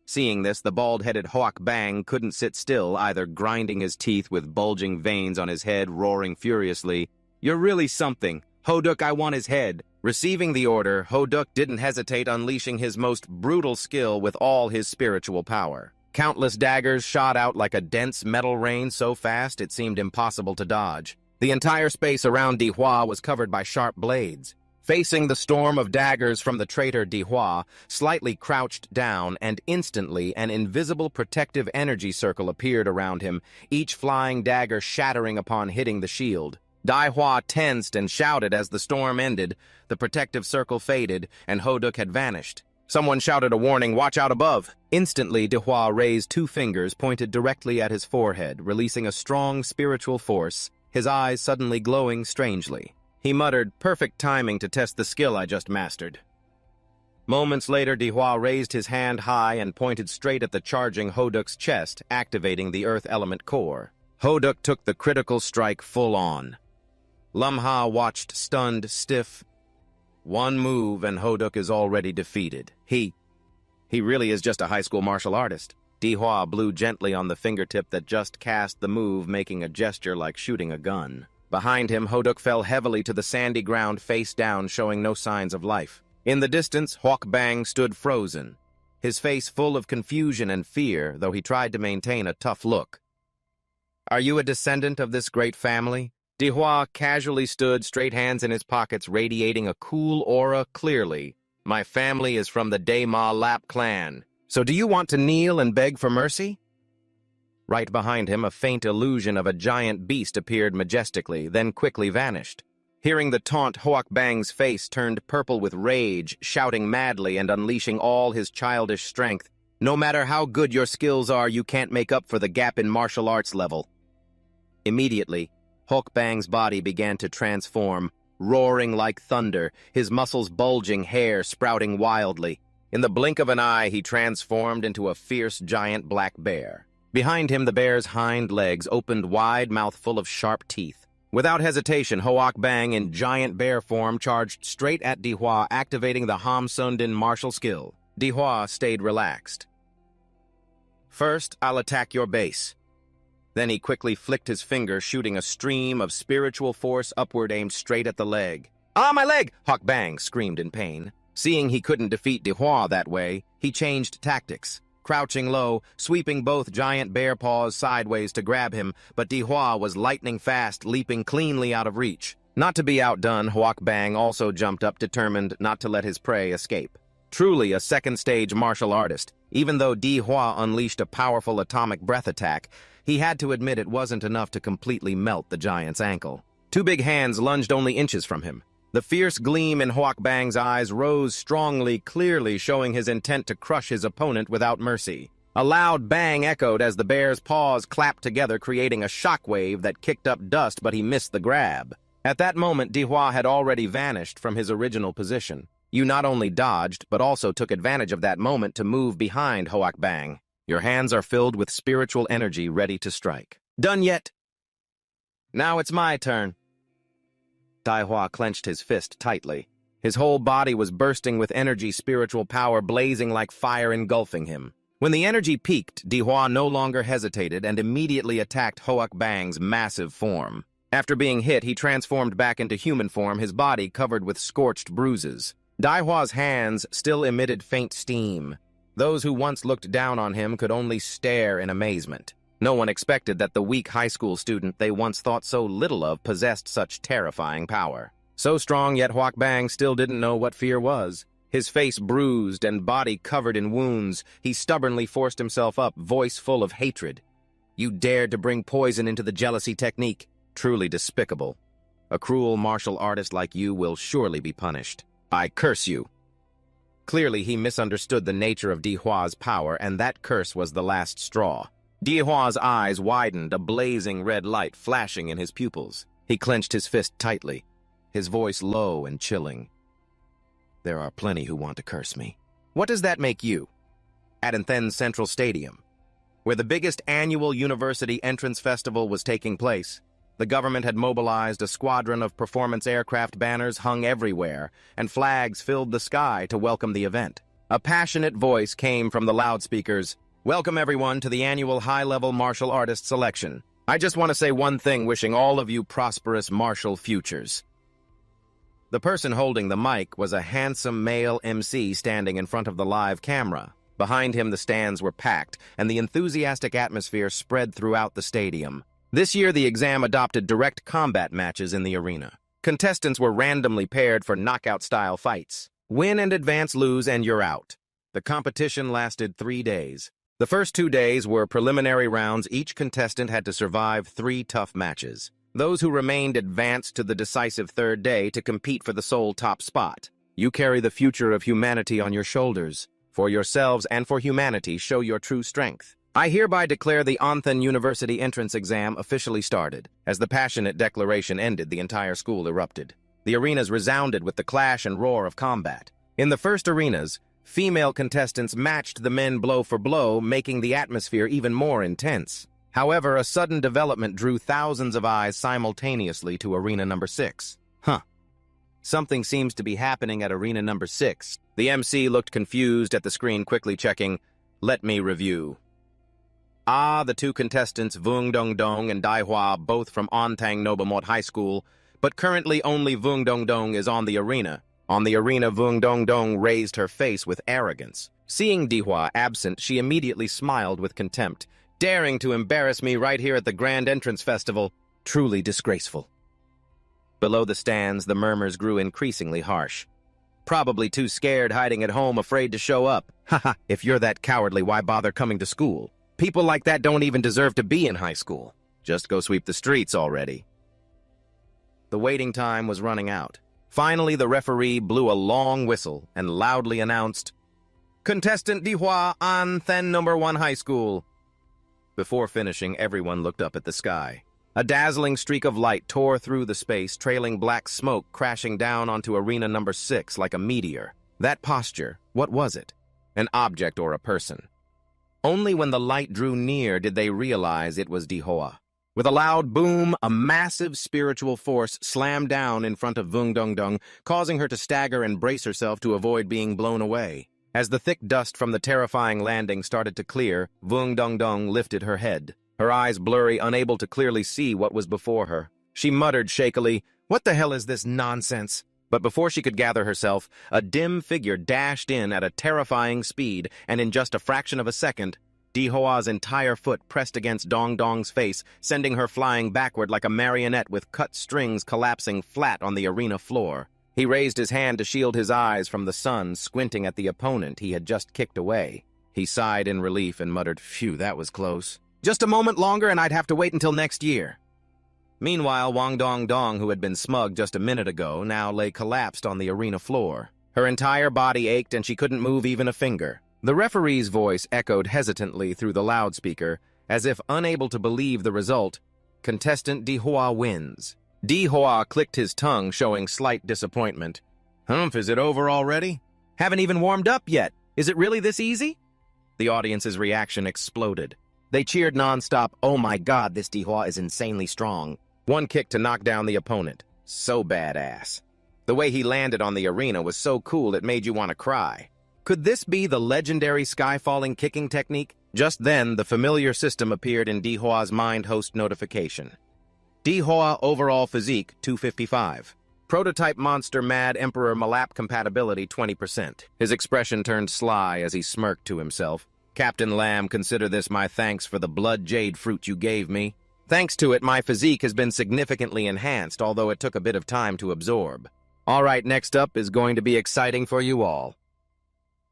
Speaker 1: Seeing this, the bald-headed Hoak Bang couldn't sit still, either grinding his teeth with bulging veins on his head, roaring furiously, "You're really something! Ho-duk, I want his head!" Receiving the order, Ho-duk didn't hesitate, unleashing his most brutal skill with all his spiritual power. Countless daggers shot out like a dense metal rain so fast it seemed impossible to dodge. The entire space around Dihua was covered by sharp blades. Facing the storm of daggers from the traitor Dihua, slightly crouched down, and instantly an invisible protective energy circle appeared around him, each flying dagger shattering upon hitting the shield. Dihua tensed and shouted as the storm ended, the protective circle faded, and Ho-duk had vanished. Someone shouted a warning, "Watch out above!" Instantly, Dihua raised 2 fingers pointed directly at his forehead, releasing a strong spiritual force, his eyes suddenly glowing strangely. He muttered, "Perfect timing to test the skill I just mastered." Moments later, Dihua raised his hand high and pointed straight at the charging Ho-duk's chest, activating the earth element core. Ho-duk took the critical strike full on. Lamha watched stunned, stiff. One move and Ho-duk is already defeated. He really is just a high school martial artist. Dihua blew gently on the fingertip that just cast the move, making a gesture like shooting a gun. Behind him, Ho-duk fell heavily to the sandy ground face down, showing no signs of life. In the distance, Hoak Bang stood frozen, his face full of confusion and fear, though he tried to maintain a tough look. "Are you a descendant of this great family?" Dihua casually stood, straight hands in his pockets, radiating a cool aura clearly. "My family is from the Daema Lap clan. So do you want to kneel and beg for mercy?" Right behind him, a faint illusion of a giant beast appeared majestically, then quickly vanished. Hearing the taunt, Hoak Bang's face turned purple with rage, shouting madly and unleashing all his childish strength. "No matter how good your skills are, you can't make up for the gap in martial arts level." Immediately, Hoak Bang's body began to transform, roaring like thunder, his muscles bulging, hair sprouting wildly. In the blink of an eye, he transformed into a fierce giant black bear. Behind him, the bear's hind legs opened wide, mouth full of sharp teeth. Without hesitation, Hoak Bang in giant bear form charged straight at Dihua, activating the Hamsundin martial skill. Dihua stayed relaxed. "First, I'll attack your base." Then he quickly flicked his finger, shooting a stream of spiritual force upward aimed straight at the leg. "Ah, my leg!" Hoak Bang screamed in pain. Seeing he couldn't defeat Dihua that way, he changed tactics. Crouching low, sweeping both giant bear paws sideways to grab him, but Dihua was lightning fast, leaping cleanly out of reach. Not to be outdone, Hoak Bang also jumped up, determined not to let his prey escape. Truly a second-stage martial artist, even though Dihua unleashed a powerful atomic breath attack, he had to admit it wasn't enough to completely melt the giant's ankle. 2 big hands lunged only inches from him. The fierce gleam in Hoak Bang's eyes rose strongly, clearly showing his intent to crush his opponent without mercy. A loud bang echoed as the bear's paws clapped together, creating a shockwave that kicked up dust, but he missed the grab. At that moment, Dihua had already vanished from his original position. You not only dodged, but also took advantage of that moment to move behind Hoak Bang. Your hands are filled with spiritual energy ready to strike. "Done yet?" "Now it's my turn." Dihua clenched his fist tightly. His whole body was bursting with energy, spiritual power blazing like fire engulfing him. When the energy peaked, Dihua no longer hesitated and immediately attacked Hoak Bang's massive form. After being hit, he transformed back into human form, his body covered with scorched bruises. Dihua's hands still emitted faint steam. Those who once looked down on him could only stare in amazement. No one expected that the weak high school student they once thought so little of possessed such terrifying power. So strong, yet Hoak Bang still didn't know what fear was. His face bruised and body covered in wounds, he stubbornly forced himself up, voice full of hatred. You dared to bring poison into the jealousy technique. Truly despicable. A cruel martial artist like you will surely be punished. I curse you. Clearly, he misunderstood the nature of Dihua's power, and that curse was the last straw. Dihua's eyes widened, a blazing red light flashing in his pupils. He clenched his fist tightly, his voice low and chilling. There are plenty who want to curse me. What does that make you? At Anthen's Central Stadium, where the biggest annual university entrance festival was taking place, the government had mobilized a squadron of performance aircraft banners hung everywhere, and flags filled the sky to welcome the event. A passionate voice came from the loudspeakers. Welcome everyone to the annual high-level martial artist selection. I just want to say one thing, wishing all of you prosperous martial futures. The person holding the mic was a handsome male MC standing in front of the live camera. Behind him, the stands were packed, and the enthusiastic atmosphere spread throughout the stadium. This year, the exam adopted direct combat matches in the arena. Contestants were randomly paired for knockout-style fights. Win and advance, lose, and you're out. The competition lasted 3 days. The first 2 days were preliminary rounds. Each contestant had to survive 3 tough matches. Those who remained advanced to the decisive third day to compete for the sole top spot. You carry the future of humanity on your shoulders. For yourselves and for humanity, show your true strength. I hereby declare the Anthen University entrance exam officially started. As the passionate declaration ended, the entire school erupted. The arenas resounded with the clash and roar of combat. In the first arenas, female contestants matched the men blow for blow, making the atmosphere even more intense. However, a sudden development drew thousands of eyes simultaneously to arena number 6. Something seems to be happening at arena number 6. The MC looked confused at the screen, quickly checking. Let me review. The 2 contestants, Vung Dong Dong and Dai Hua, both from Ontang Nobomot High School, but currently only Vung Dong Dong is on the arena. On the arena, Vung Dong Dong raised her face with arrogance. Seeing Dihua absent, she immediately smiled with contempt. Daring to embarrass me right here at the Grand Entrance Festival. Truly disgraceful. Below the stands, the murmurs grew increasingly harsh. Probably too scared, hiding at home, afraid to show up. Haha, if you're that cowardly, why bother coming to school? People like that don't even deserve to be in high school. Just go sweep the streets already. The waiting time was running out. Finally, the referee blew a long whistle and loudly announced, Contestant Dihua, Anthen No. 1 High School. Before finishing, everyone looked up at the sky. A dazzling streak of light tore through the space, trailing black smoke crashing down onto arena number 6 like a meteor. That posture, what was it? An object or a person? Only when the light drew near did they realize it was Dihua. With a loud boom, a massive spiritual force slammed down in front of Vung Dong Dong, causing her to stagger and brace herself to avoid being blown away. As the thick dust from the terrifying landing started to clear, Vung Dong Dong lifted her head, her eyes blurry, unable to clearly see what was before her. She muttered shakily, "What the hell is this nonsense?" But before she could gather herself, a dim figure dashed in at a terrifying speed, and in just a fraction of a second, Dihua's entire foot pressed against Dong Dong's face, sending her flying backward like a marionette with cut strings collapsing flat on the arena floor. He raised his hand to shield his eyes from the sun, squinting at the opponent he had just kicked away. He sighed in relief and muttered, "Phew, that was close. Just a moment longer and I'd have to wait until next year." Meanwhile, Wang Dong Dong, who had been smug just a minute ago, now lay collapsed on the arena floor. Her entire body ached and she couldn't move even a finger. The referee's voice echoed hesitantly through the loudspeaker, as if unable to believe the result. Contestant Dihua wins. Dihua clicked his tongue, showing slight disappointment. "Humph, is it over already? Haven't even warmed up yet. Is it really this easy?" The audience's reaction exploded. They cheered nonstop. "Oh my God, this Dihua is insanely strong." One kick to knock down the opponent. So badass. The way he landed on the arena was so cool it made you want to cry. Could this be the legendary sky-falling kicking technique? Just then, the familiar system appeared in Dihua's mind host notification. Dihua overall physique 255. Prototype monster Mad Emperor Malap compatibility 20%. His expression turned sly as he smirked to himself. "Captain Lamb, consider this my thanks for the blood jade fruit you gave me. Thanks to it, my physique has been significantly enhanced, although it took a bit of time to absorb. All right, next up is going to be exciting for you all."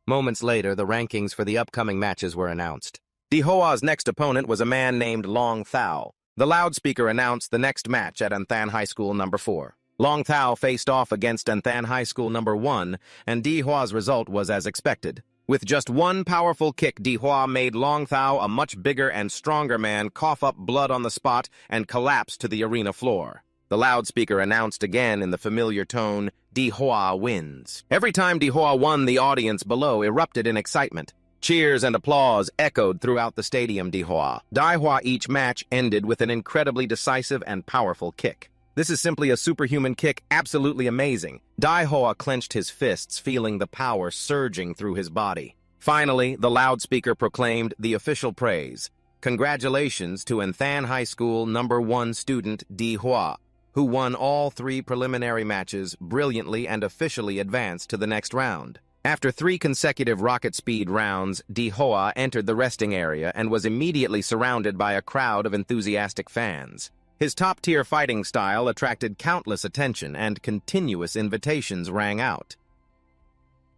Speaker 1: Moments later, the rankings for the upcoming matches were announced. Dihoa's next opponent was a man named Long Thao. The loudspeaker announced the next match at Anthan High School number 4. Long Thao faced off against Anthan High School number 1, and Dihoa's result was as expected. With just one powerful kick, Dihua made Long Thao, a much bigger and stronger man, cough up blood on the spot and collapse to the arena floor. The loudspeaker announced again in the familiar tone, Dihua wins. Every time Dihua won, the audience below erupted in excitement. Cheers and applause echoed throughout the stadium. Dihua each match ended with an incredibly decisive and powerful kick. This is simply a superhuman kick, absolutely amazing. Dihua clenched his fists, feeling the power surging through his body. Finally, the loudspeaker proclaimed the official praise. Congratulations to Anthan High School number 1 student Dihua, who won all 3 preliminary matches brilliantly and officially advanced to the next round. After 3 consecutive rocket speed rounds, Dihua entered the resting area and was immediately surrounded by a crowd of enthusiastic fans. His top-tier fighting style attracted countless attention and continuous invitations rang out.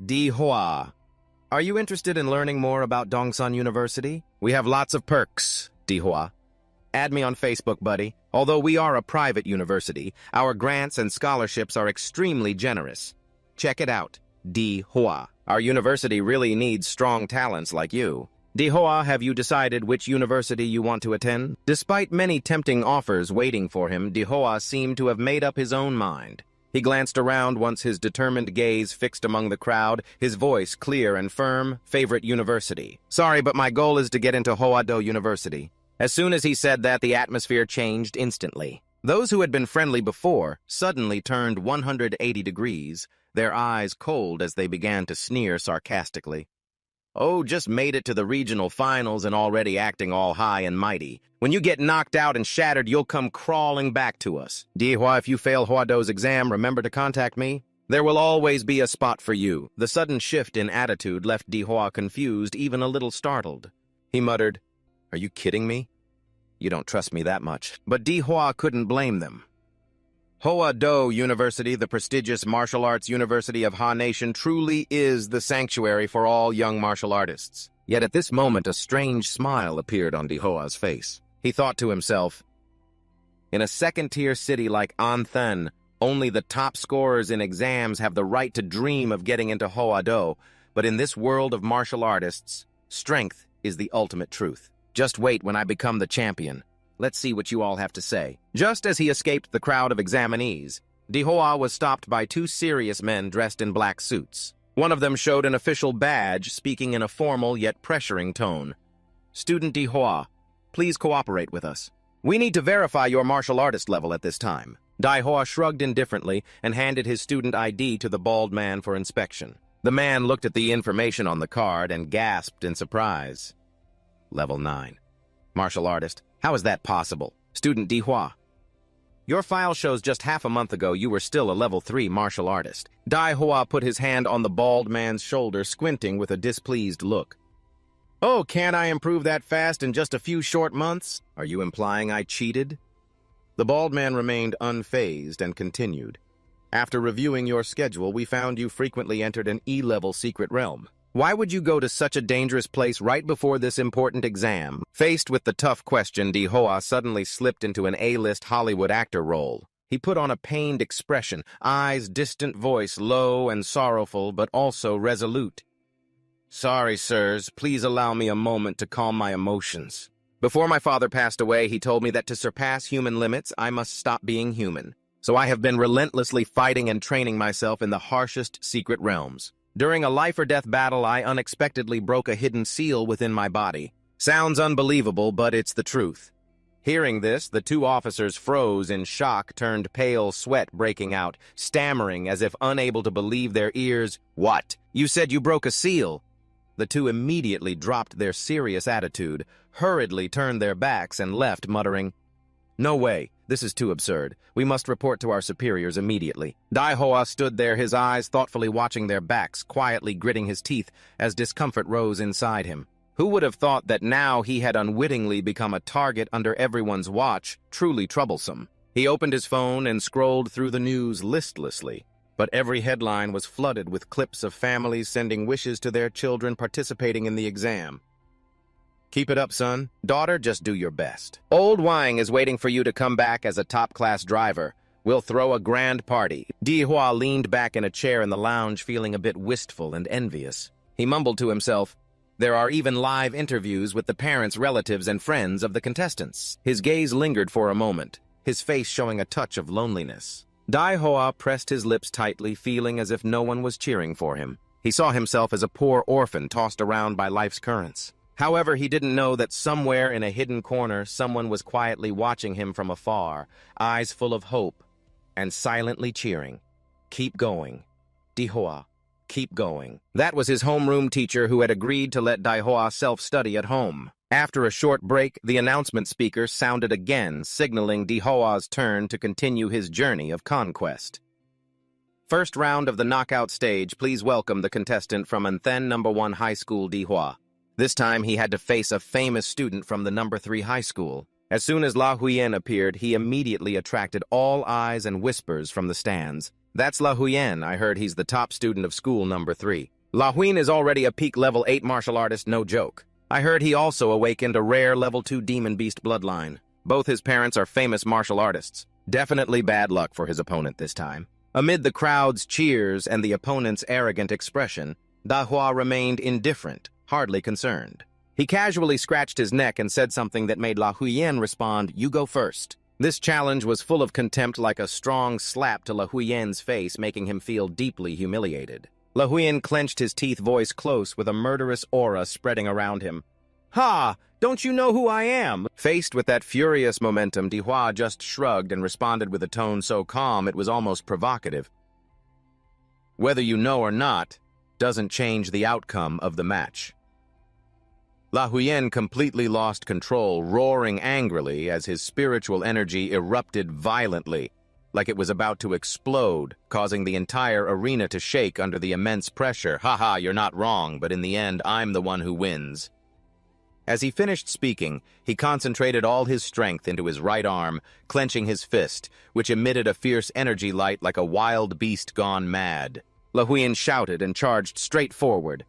Speaker 1: Dihua, are you interested in learning more about Dongsun University? We have lots of perks, Dihua. Add me on Facebook, buddy. Although we are a private university, our grants and scholarships are extremely generous. Check it out, Dihua. Our university really needs strong talents like you. Dihua, have you decided which university you want to attend? Despite many tempting offers waiting for him, Dihua seemed to have made up his own mind. He glanced around once, his determined gaze fixed among the crowd, his voice clear and firm. Favorite university. Sorry, but my goal is to get into Hoado University. As soon as he said that, the atmosphere changed instantly. Those who had been friendly before suddenly turned 180 degrees, their eyes cold as they began to sneer sarcastically. Oh, just made it to the regional finals and already acting all high and mighty. When you get knocked out and shattered, you'll come crawling back to us. Dihua, if you fail Huado's exam, remember to contact me. There will always be a spot for you. The sudden shift in attitude left Dihua confused, even a little startled. He muttered, "Are you kidding me? You don't trust me that much." But Dihua couldn't blame them. Hoado University, the prestigious martial arts university of Ha Nation, truly is the sanctuary for all young martial artists. Yet at this moment, a strange smile appeared on Dihua's face. He thought to himself, in a second-tier city like Anthan, only the top scorers in exams have the right to dream of getting into Hoado, but in this world of martial artists, strength is the ultimate truth. Just wait when I become the champion. Let's see what you all have to say. Just as he escaped the crowd of examinees, Dihua was stopped by 2 serious men dressed in black suits. One of them showed an official badge, speaking in a formal yet pressuring tone. "Student Dihua, please cooperate with us. We need to verify your martial artist level at this time." Dihua shrugged indifferently and handed his student ID to the bald man for inspection. The man looked at the information on the card and gasped in surprise. Level 9. Martial artist. How is that possible? Student Dihua, your file shows just half a month ago you were still a level 3 martial artist. Dihua put his hand on the bald man's shoulder, squinting with a displeased look. Oh, can't I improve that fast in just a few short months? Are you implying I cheated? The bald man remained unfazed and continued. After reviewing your schedule, we found you frequently entered an E-level secret realm. Why would you go to such a dangerous place right before this important exam? Faced with the tough question, Dihua suddenly slipped into an A-list Hollywood actor role. He put on a pained expression, eyes distant, voice low and sorrowful, but also resolute. Sorry, sirs, please allow me a moment to calm my emotions. Before my father passed away, he told me that to surpass human limits, I must stop being human. So I have been relentlessly fighting and training myself in the harshest secret realms. During a life-or-death battle, I unexpectedly broke a hidden seal within my body. Sounds unbelievable, but it's the truth. Hearing this, the 2 officers froze in shock, turned pale, sweat breaking out, stammering as if unable to believe their ears. What? You said you broke a seal? The 2 immediately dropped their serious attitude, hurriedly turned their backs, and left, muttering, "No way. This is too absurd. We must report to our superiors immediately." Dihua stood there, his eyes thoughtfully watching their backs, quietly gritting his teeth as discomfort rose inside him. Who would have thought that now he had unwittingly become a target under everyone's watch? Truly troublesome. He opened his phone and scrolled through the news listlessly, but every headline was flooded with clips of families sending wishes to their children participating in the exam. Keep it up, son. Daughter, just do your best. Old Wang is waiting for you to come back as a top-class driver. We'll throw a grand party. Dihua leaned back in a chair in the lounge, feeling a bit wistful and envious. He mumbled to himself, there are even live interviews with the parents, relatives, and friends of the contestants. His gaze lingered for a moment, his face showing a touch of loneliness. Dihua pressed his lips tightly, feeling as if no one was cheering for him. He saw himself as a poor orphan tossed around by life's currents. However, he didn't know that somewhere in a hidden corner, someone was quietly watching him from afar, eyes full of hope, and silently cheering. Keep going. Dihua, keep going. That was his homeroom teacher who had agreed to let Dihua self-study at home. After a short break, the announcement speaker sounded again, signaling Dihua's turn to continue his journey of conquest. First round of the knockout stage, please welcome the contestant from Anthen No. 1 High School, Dihua. This time, he had to face a famous student from the No. 3 high school. As soon as La Huyen appeared, he immediately attracted all eyes and whispers from the stands. That's La Huyen. I heard he's the top student of school No. 3. La Huyen is already a peak level 8 martial artist, no joke. I heard he also awakened a rare level 2 demon beast bloodline. Both his parents are famous martial artists. Definitely bad luck for his opponent this time. Amid the crowd's cheers and the opponent's arrogant expression, Dihua remained indifferent, hardly concerned. He casually scratched his neck and said something that made La Huyen respond, "You go first." This challenge was full of contempt, like a strong slap to La Huyen's face, making him feel deeply humiliated. La Huyen clenched his teeth, voice close, with a murderous aura spreading around him. "Ha! Don't you know who I am?" Faced with that furious momentum, Dihua just shrugged and responded with a tone so calm it was almost provocative. "Whether you know or not doesn't change the outcome of the match." La Huyen completely lost control, roaring angrily as his spiritual energy erupted violently, like it was about to explode, causing the entire arena to shake under the immense pressure. "Haha, you're not wrong, but in the end, I'm the one who wins." As he finished speaking, he concentrated all his strength into his right arm, clenching his fist, which emitted a fierce energy light like a wild beast gone mad. La Huyen shouted and charged straight forward.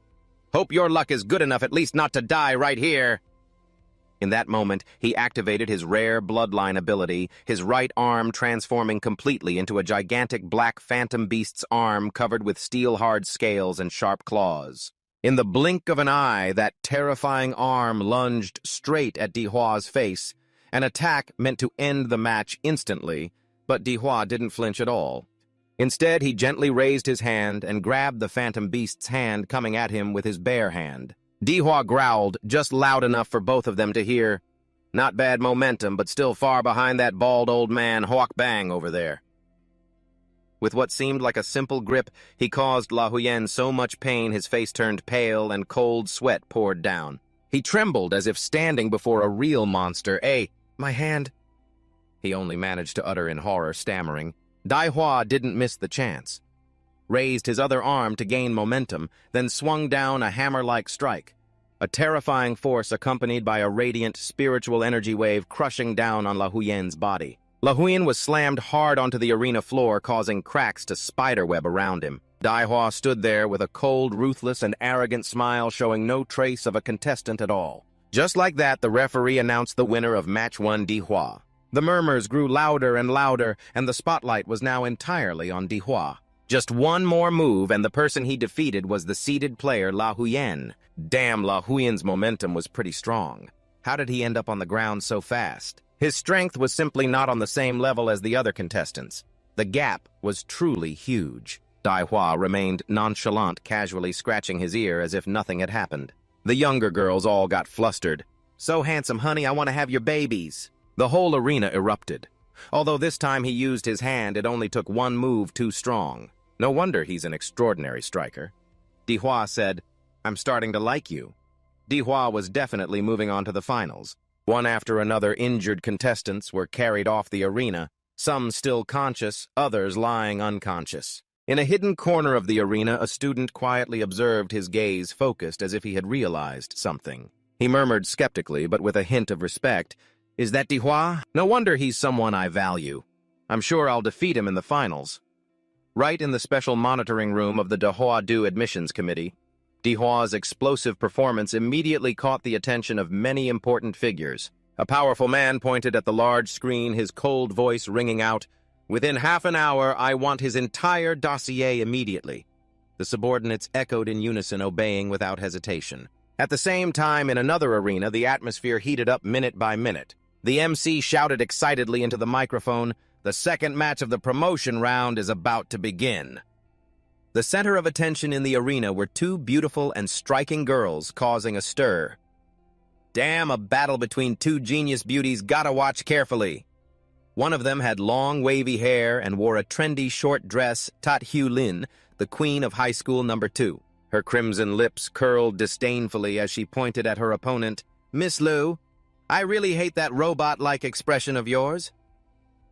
Speaker 1: "Hope your luck is good enough at least not to die right here." In that moment, he activated his rare bloodline ability, his right arm transforming completely into a gigantic black phantom beast's arm covered with steel-hard scales and sharp claws. In the blink of an eye, that terrifying arm lunged straight at Dihua's face, an attack meant to end the match instantly, but Dihua didn't flinch at all. Instead, he gently raised his hand and grabbed the phantom beast's hand, coming at him with his bare hand. Dihua growled, just loud enough for both of them to hear. Not bad momentum, but still far behind that bald old man Hawk Bang over there. With what seemed like a simple grip, he caused La Huyen so much pain his face turned pale and cold sweat poured down. He trembled as if standing before a real monster. My hand," he only managed to utter in horror, stammering. Dihua didn't miss the chance. Raised his other arm to gain momentum, then swung down a hammer-like strike. A terrifying force accompanied by a radiant, spiritual energy wave crushing down on La Huyen's body. La Huyen was slammed hard onto the arena floor, causing cracks to spiderweb around him. Dihua stood there with a cold, ruthless, and arrogant smile, showing no trace of a contestant at all. Just like that, the referee announced the winner of Match 1, Dihua. The murmurs grew louder and louder, and the spotlight was now entirely on Dihua. Just one more move, and the person he defeated was the seeded player La Huyen. Damn, La Huyen's momentum was pretty strong. How did he end up on the ground so fast? His strength was simply not on the same level as the other contestants. The gap was truly huge. Dihua remained nonchalant, casually scratching his ear as if nothing had happened. The younger girls all got flustered. "So handsome, honey, I want to have your babies." The whole arena erupted. Although this time he used his hand, it only took one move too strong. No wonder he's an extraordinary striker. Dihua said, "I'm starting to like you." Dihua was definitely moving on to the finals. One after another, injured contestants were carried off the arena, some still conscious, others lying unconscious. In a hidden corner of the arena, a student quietly observed, his gaze focused as if he had realized something. He murmured skeptically, but with a hint of respect, "Is that Dihua? No wonder he's someone I value. I'm sure I'll defeat him in the finals." Right in the special monitoring room of the Dihua-do admissions committee, Dihua's explosive performance immediately caught the attention of many important figures. A powerful man pointed at the large screen, his cold voice ringing out, "Within half an hour, I want his entire dossier immediately." The subordinates echoed in unison, obeying without hesitation. At the same time, in another arena, the atmosphere heated up minute by minute. The MC shouted excitedly into the microphone, "The second match of the promotion round is about to begin." The center of attention in the arena were two beautiful and striking girls causing a stir. Damn, a battle between two genius beauties, gotta watch carefully. One of them had long, wavy hair and wore a trendy short dress, Tat Hugh Lin, the queen of high school number 2. Her crimson lips curled disdainfully as she pointed at her opponent. "Miss Liu, I really hate that robot-like expression of yours."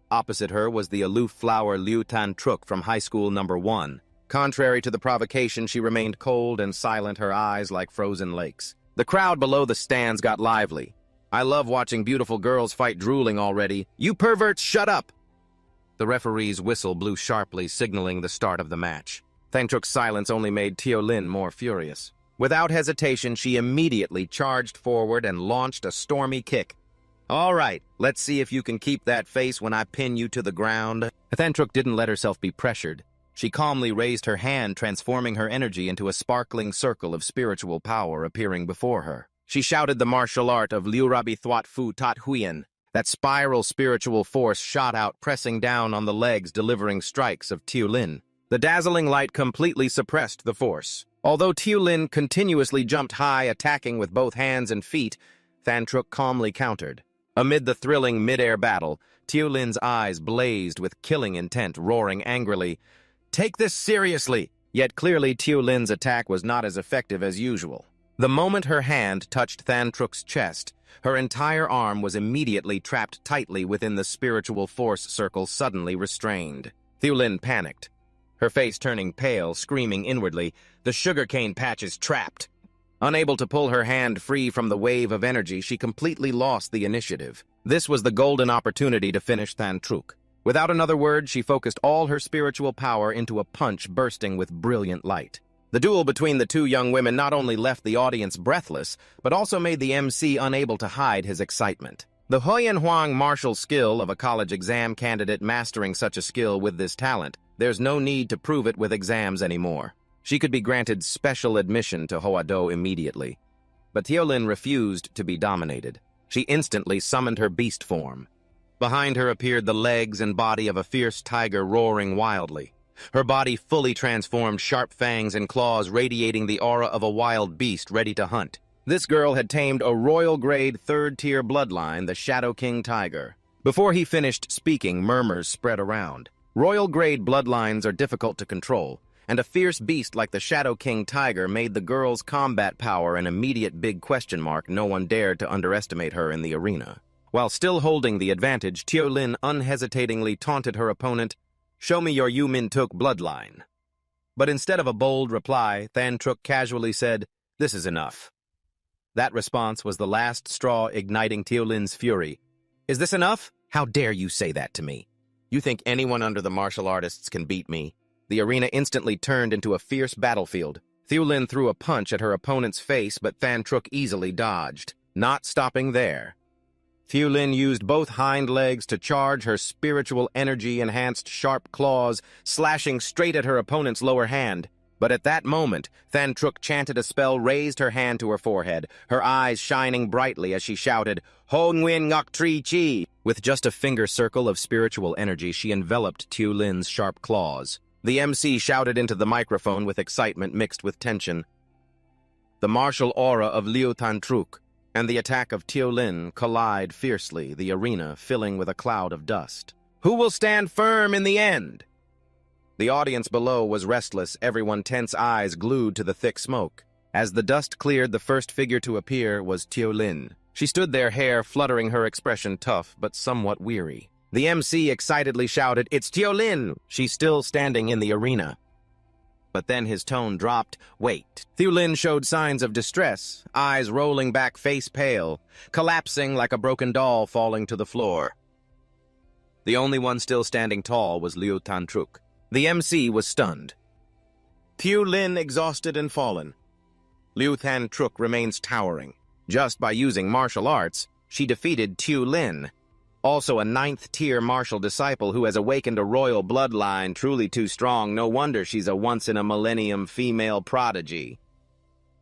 Speaker 1: Opposite her was the aloof flower Liu Tan-truk from high school number 1. Contrary to the provocation, she remained cold and silent, her eyes like frozen lakes. The crowd below the stands got lively. "I love watching beautiful girls fight, drooling already. You perverts, shut up!" The referee's whistle blew sharply, signaling the start of the match. Tan-truk's silence only made Tio Lin more furious. Without hesitation, she immediately charged forward and launched a stormy kick. "All right, let's see if you can keep that face when I pin you to the ground." Tan-truk didn't let herself be pressured. She calmly raised her hand, transforming her energy into a sparkling circle of spiritual power appearing before her. She shouted the martial art of Liu Rabi Thuat Fu Tat Huyen. That spiral spiritual force shot out, pressing down on the legs, delivering strikes of Tio Lin. The dazzling light completely suppressed the force. Although Tio Lin continuously jumped high, attacking with both hands and feet, Tan-truk calmly countered. Amid the thrilling mid-air battle, Tio Lin's eyes blazed with killing intent, roaring angrily, "Take this seriously!" Yet clearly Tio Lin's attack was not as effective as usual. The moment her hand touched Tan-truk's chest, her entire arm was immediately trapped tightly within the spiritual force circle, suddenly restrained. Tio Lin panicked, her face turning pale, screaming inwardly, "The sugarcane patch is trapped!" Unable to pull her hand free from the wave of energy, she completely lost the initiative. This was the golden opportunity to finish Tan-truk. Without another word, she focused all her spiritual power into a punch bursting with brilliant light. The duel between the two young women not only left the audience breathless, but also made the MC unable to hide his excitement. The Huyen Huang martial skill of a college exam candidate mastering such a skill with this talent, there's no need to prove it with exams anymore. She could be granted special admission to Hoado immediately. But Tio Lin refused to be dominated. She instantly summoned her beast form. Behind her appeared the legs and body of a fierce tiger roaring wildly. Her body fully transformed, sharp fangs and claws radiating the aura of a wild beast ready to hunt. This girl had tamed a royal-grade third-tier bloodline, the Shadow King Tiger. Before he finished speaking, murmurs spread around. Royal-grade bloodlines are difficult to control, and a fierce beast like the Shadow King Tiger made the girl's combat power an immediate big question mark. No one dared to underestimate her in the arena. While still holding the advantage, Tio Lin unhesitatingly taunted her opponent, "Show me your Yu Min Tuk bloodline." But instead of a bold reply, Tan-truk casually said, "This is enough." That response was the last straw, igniting Tio Lin's fury. "Is this enough? How dare you say that to me? You think anyone under the martial artists can beat me?" The arena instantly turned into a fierce battlefield. Tio Lin threw a punch at her opponent's face, but Tan-truk easily dodged. Not stopping there, Tio Lin used both hind legs to charge her spiritual energy-enhanced sharp claws, slashing straight at her opponent's lower hand. But at that moment, Tan-truk chanted a spell, raised her hand to her forehead, her eyes shining brightly as she shouted, "Ho Nguyen Ngok Tri Chi!" With just a finger circle of spiritual energy, she enveloped Tio Lin's sharp claws. The MC shouted into the microphone with excitement mixed with tension. The martial aura of Liu Tan-truk and the attack of Tio Lin collide fiercely, the arena filling with a cloud of dust. Who will stand firm in the end? The audience below was restless, everyone tense, eyes glued to the thick smoke. As the dust cleared, the first figure to appear was Tio Lin. She stood there, hair fluttering, her expression tough but somewhat weary. The MC excitedly shouted, "It's Tio Lin!" She's still standing in the arena. But then his tone dropped. "Wait." Tio Lin showed signs of distress, eyes rolling back, face pale, collapsing like a broken doll falling to the floor. The only one still standing tall was Liu Tan-truk. The MC was stunned. Tio Lin exhausted and fallen. Liu Than Truk remains towering. Just by using martial arts, she defeated Tu Lin, also a 9th-tier martial disciple who has awakened a royal bloodline truly too strong. No wonder she's a once-in-a-millennium female prodigy.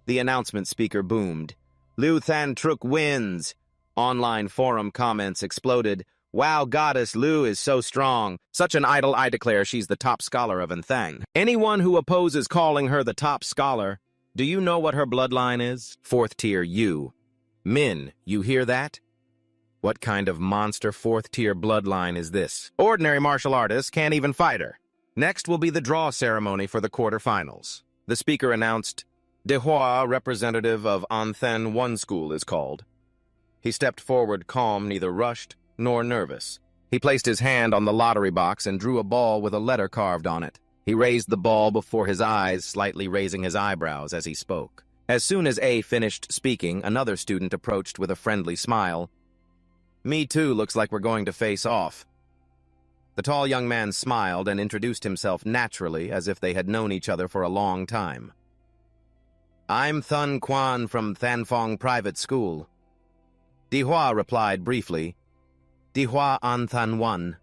Speaker 1: The announcement speaker boomed. Liu Than Truk wins. Online forum comments exploded. Wow, goddess Liu is so strong. Such an idol, I declare she's the top scholar of Anthang. Anyone who opposes calling her the top scholar, do you know what her bloodline is? 4th tier Yu. Min, you hear that? What kind of monster 4th tier bloodline is this? Ordinary martial artists can't even fight her. Next will be the draw ceremony for the quarterfinals. The speaker announced, Dehua, representative of Anthang 1 School, is called. He stepped forward calm, neither rushed nor nervous. He placed his hand on the lottery box and drew a ball with a letter carved on it. He raised the ball before his eyes, slightly raising his eyebrows as he spoke. As soon as A finished speaking, another student approached with a friendly smile. Me too, looks like we're going to face off. The tall young man smiled and introduced himself naturally, as if they had known each other for a long time. I'm Thun Quan from Thanfong Private School. Dihua replied briefly, Dihua An Than 1.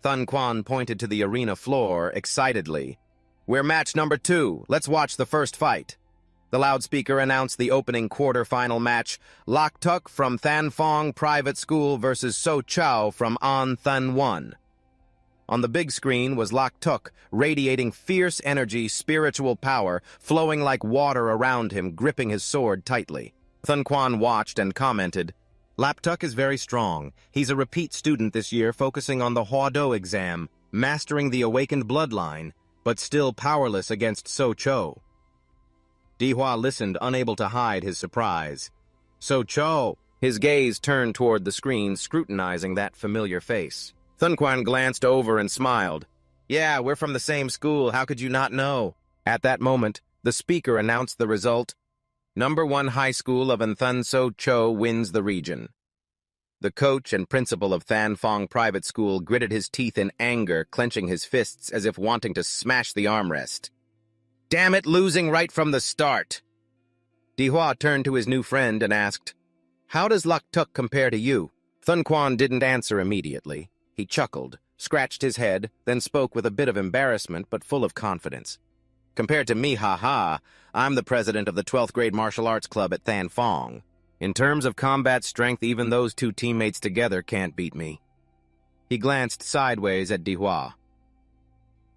Speaker 1: Thun Quan pointed to the arena floor excitedly. We're match number 2. Let's watch the first fight. The loudspeaker announced the opening quarter-final match, Lak Tuk from Thanfong Private School versus So Chao from An Than 1. On the big screen was Lak Tuk, radiating fierce energy, spiritual power, flowing like water around him, gripping his sword tightly. Thun Quan watched and commented, Lak Tuk is very strong. He's a repeat student this year, focusing on the Huado exam, mastering the awakened bloodline, but still powerless against So Cho. Dihua listened, unable to hide his surprise. So Cho! His gaze turned toward the screen, scrutinizing that familiar face. Thun Quan glanced over and smiled. Yeah, we're from the same school. How could you not know? At that moment, the speaker announced the result. Number 1 high school of Anthun So Cho wins the region. The coach and principal of Thanfong Private School gritted his teeth in anger, clenching his fists as if wanting to smash the armrest. Damn it, losing right from the start! Dihua turned to his new friend and asked, How does Lak Tuk compare to you? Thun Quan didn't answer immediately. He chuckled, scratched his head, then spoke with a bit of embarrassment but full of confidence. Compared to me, ha-ha, I'm the president of the 12th grade martial arts club at Thanfong. In terms of combat strength, even those 2 teammates together can't beat me. He glanced sideways at Dihua.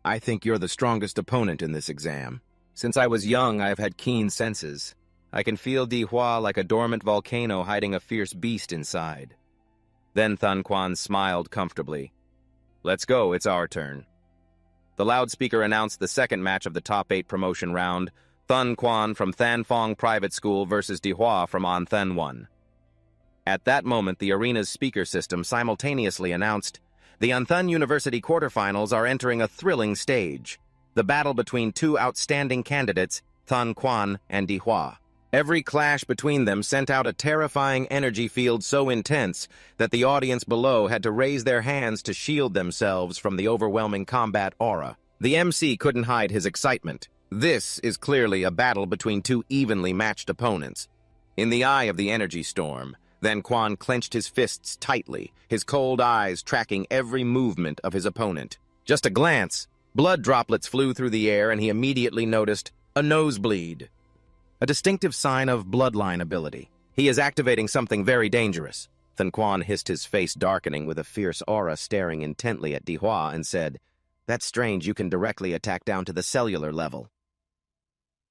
Speaker 1: I think you're the strongest opponent in this exam. Since I was young, I've had keen senses. I can feel Dihua like a dormant volcano hiding a fierce beast inside. Then Thun Quan smiled comfortably. Let's go, it's our turn. The loudspeaker announced the second match of the top 8 promotion round, Thun Quan from Thanfong Private School versus Dihua from An Than 1. At that moment, the arena's speaker system simultaneously announced, the Anthun University quarterfinals are entering a thrilling stage, the battle between 2 outstanding candidates, Thun Quan and Dihua. Every clash between them sent out a terrifying energy field so intense that the audience below had to raise their hands to shield themselves from the overwhelming combat aura. The MC couldn't hide his excitement. This is clearly a battle between 2 evenly matched opponents. In the eye of the energy storm, Then Quan clenched his fists tightly, his cold eyes tracking every movement of his opponent. Just a glance, blood droplets flew through the air and he immediately noticed a nosebleed. A distinctive sign of bloodline ability. He is activating something very dangerous. Then Quan hissed, his face darkening with a fierce aura, staring intently at Dihua and said, "That's strange, you can directly attack down to the cellular level."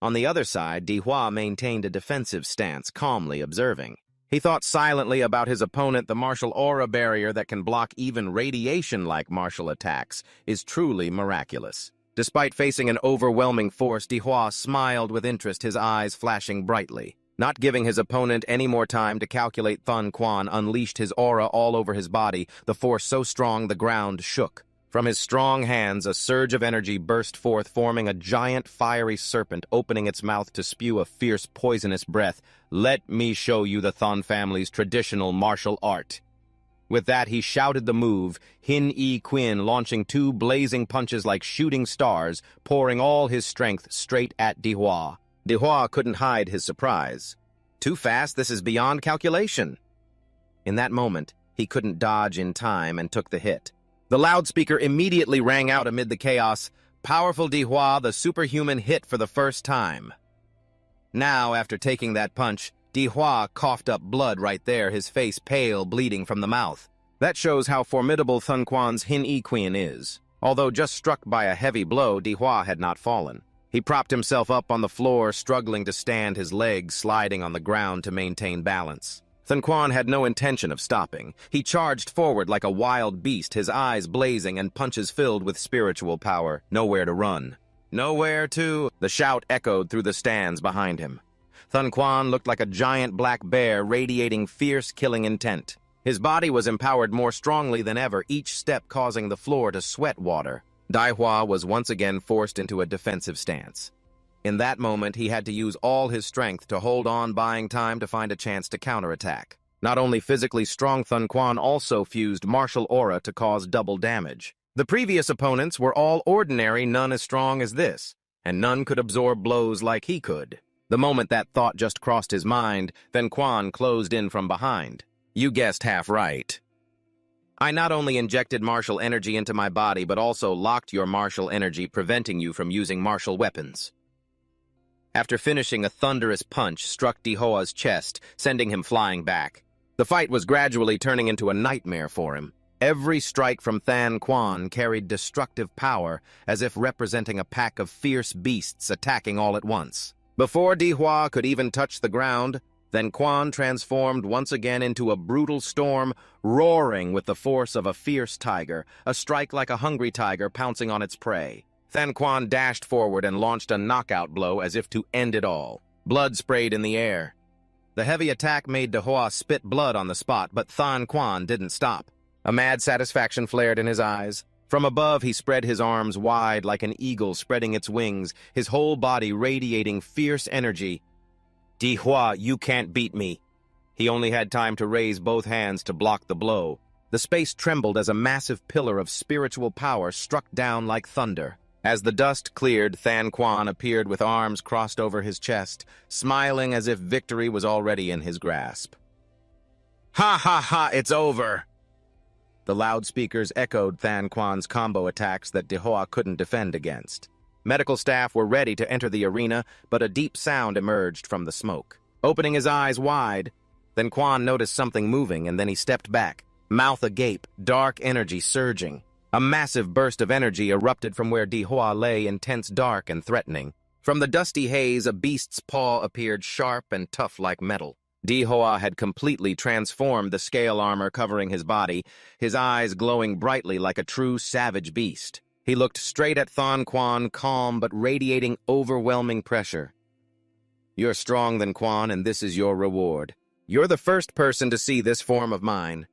Speaker 1: On the other side, Dihua maintained a defensive stance, calmly observing. He thought silently about his opponent. The martial aura barrier that can block even radiation-like martial attacks is truly miraculous. Despite facing an overwhelming force, Dihua smiled with interest, his eyes flashing brightly. Not giving his opponent any more time to calculate, Thun Quan unleashed his aura all over his body, the force so strong the ground shook. From his strong hands, a surge of energy burst forth, forming a giant fiery serpent, opening its mouth to spew a fierce, poisonous breath. "Let me show you the Thun family's traditional martial art." With that, he shouted the move, Hin E Quin, launching two blazing punches like shooting stars, pouring all his strength straight at Dihua. Dihua couldn't hide his surprise. Too fast, this is beyond calculation. In that moment, he couldn't dodge in time and took the hit. The loudspeaker immediately rang out amid the chaos. Powerful Dihua, the superhuman, hit for the first time. Now, after taking that punch, Dihua coughed up blood right there, his face pale, bleeding from the mouth. That shows how formidable Thun Quan's Hin Yi Qian is. Although just struck by a heavy blow, Dihua had not fallen. He propped himself up on the floor, struggling to stand, his legs sliding on the ground to maintain balance. Thun Quan had no intention of stopping. He charged forward like a wild beast, his eyes blazing and punches filled with spiritual power. Nowhere to run. Nowhere to... The shout echoed through the stands behind him. Thun Quan looked like a giant black bear radiating fierce killing intent. His body was empowered more strongly than ever, each step causing the floor to sweat water. Dihua was once again forced into a defensive stance. In that moment, he had to use all his strength to hold on, buying time to find a chance to counterattack. Not only physically strong, Thun Quan also fused martial aura to cause double damage. The previous opponents were all ordinary, none as strong as this, and none could absorb blows like he could. The moment that thought just crossed his mind, Thun Quan closed in from behind. You guessed half right. I not only injected martial energy into my body, but also locked your martial energy, preventing you from using martial weapons. After finishing, a thunderous punch struck Dihua's chest, sending him flying back. The fight was gradually turning into a nightmare for him. Every strike from Thun Quan carried destructive power, as if representing a pack of fierce beasts attacking all at once. Before Dihua could even touch the ground, Thun Quan transformed once again into a brutal storm, roaring with the force of a fierce tiger, a strike like a hungry tiger pouncing on its prey. Thun Quan dashed forward and launched a knockout blow as if to end it all. Blood sprayed in the air. The heavy attack made Dihua spit blood on the spot, but Thun Quan didn't stop. A mad satisfaction flared in his eyes. From above, he spread his arms wide like an eagle spreading its wings, his whole body radiating fierce energy. Dihua, you can't beat me. He only had time to raise both hands to block the blow. The space trembled as a massive pillar of spiritual power struck down like thunder. As the dust cleared, Thun Quan appeared with arms crossed over his chest, smiling as if victory was already in his grasp. Ha ha ha, it's over! The loudspeakers echoed Thun Quan's combo attacks that Dihua couldn't defend against. Medical staff were ready to enter the arena, but a deep sound emerged from the smoke. Opening his eyes wide, Thun Quan noticed something moving, and then he stepped back, mouth agape, dark energy surging. A massive burst of energy erupted from where Dihua lay, intense, dark, and threatening. From the dusty haze, a beast's paw appeared sharp and tough like metal. Dihua had completely transformed the scale armor covering his body, his eyes glowing brightly like a true savage beast. He looked straight at Thun Quan, calm but radiating overwhelming pressure. You're strong, Thun Quan, and this is your reward. You're the first person to see this form of mine.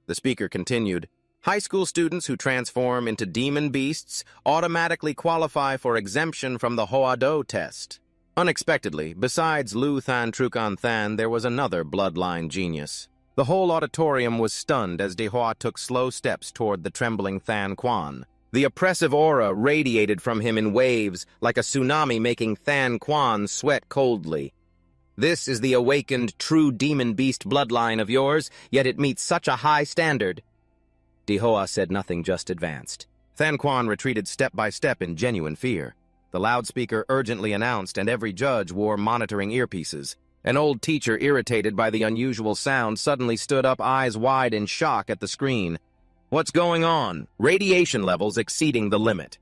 Speaker 1: The speaker continued. High school students who transform into demon beasts automatically qualify for exemption from the Hoado test. Unexpectedly, besides Lu Than Trucan Than, there was another bloodline genius. The whole auditorium was stunned as Dihua took slow steps toward the trembling Thun Quan. The oppressive aura radiated from him in waves, like a tsunami, making Thun Quan sweat coldly. This is the awakened, true demon beast bloodline of yours, yet it meets such a high standard. Dihua said nothing, just advanced. Thun Quan retreated step by step in genuine fear. The loudspeaker urgently announced, and every judge wore monitoring earpieces. An old teacher, irritated by the unusual sound, suddenly stood up, eyes wide in shock at the screen. What's going on? Radiation levels exceeding the limit.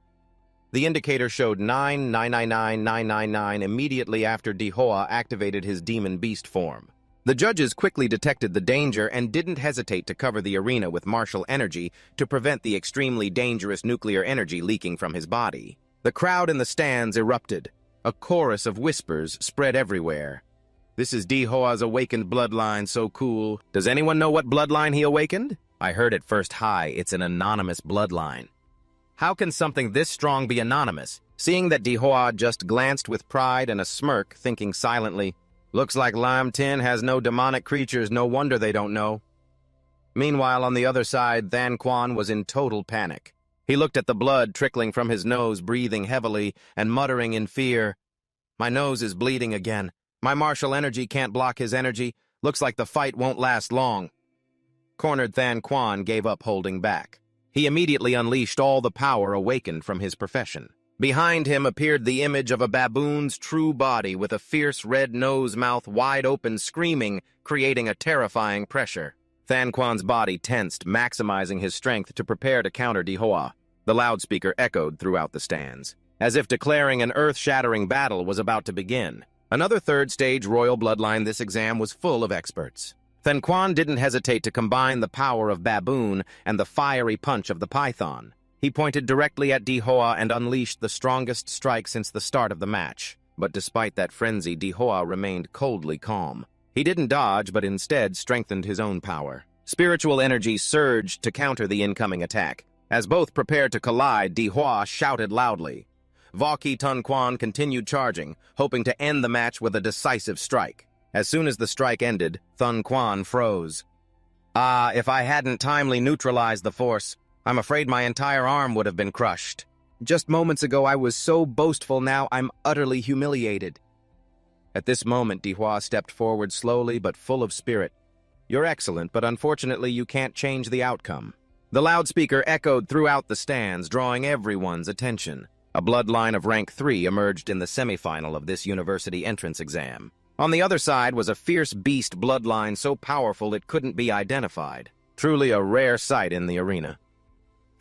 Speaker 1: The indicator showed 9,999,999 immediately after Dihua activated his demon beast form. The judges quickly detected the danger and didn't hesitate to cover the arena with martial energy to prevent the extremely dangerous nuclear energy leaking from his body. The crowd in the stands erupted. A chorus of whispers spread everywhere. This is Dihua's awakened bloodline, so cool. Does anyone know what bloodline he awakened? I heard it first. Hi, it's an anonymous bloodline. How can something this strong be anonymous? Seeing that Dihua just glanced with pride and a smirk, thinking silently, looks like Lam Tin has no demonic creatures, no wonder they don't know. Meanwhile, on the other side, Thun Quan was in total panic. He looked at the blood trickling from his nose, breathing heavily and muttering in fear, My nose is bleeding again. My martial energy can't block his energy. Looks like the fight won't last long. Cornered Than Quan gave up holding back. He immediately unleashed all the power awakened from his profession. Behind him appeared the image of a baboon's true body with a fierce red nose, mouth wide open, screaming, creating a terrifying pressure. Than Quan's body tensed, maximizing his strength to prepare to counter Dihua. The loudspeaker echoed throughout the stands, as if declaring an earth-shattering battle was about to begin. Another third-stage royal bloodline, this exam was full of experts. Than Quan didn't hesitate to combine the power of baboon and the fiery punch of the python. He pointed directly at Dihua and unleashed the strongest strike since the start of the match. But despite that frenzy, Dihua remained coldly calm. He didn't dodge, but instead strengthened his own power. Spiritual energy surged to counter the incoming attack. As both prepared to collide, Dihua shouted loudly. Vaki Tun Quan continued charging, hoping to end the match with a decisive strike. As soon as the strike ended, Tun Quan froze. If I hadn't timely neutralized the force, I'm afraid my entire arm would have been crushed. Just moments ago I was so boastful, now I'm utterly humiliated. At this moment, Dihua stepped forward slowly but full of spirit. You're excellent, but unfortunately you can't change the outcome. The loudspeaker echoed throughout the stands, drawing everyone's attention. A bloodline of rank 3 emerged in the semifinal of this university entrance exam. On the other side was a fierce beast bloodline so powerful it couldn't be identified. Truly a rare sight in the arena.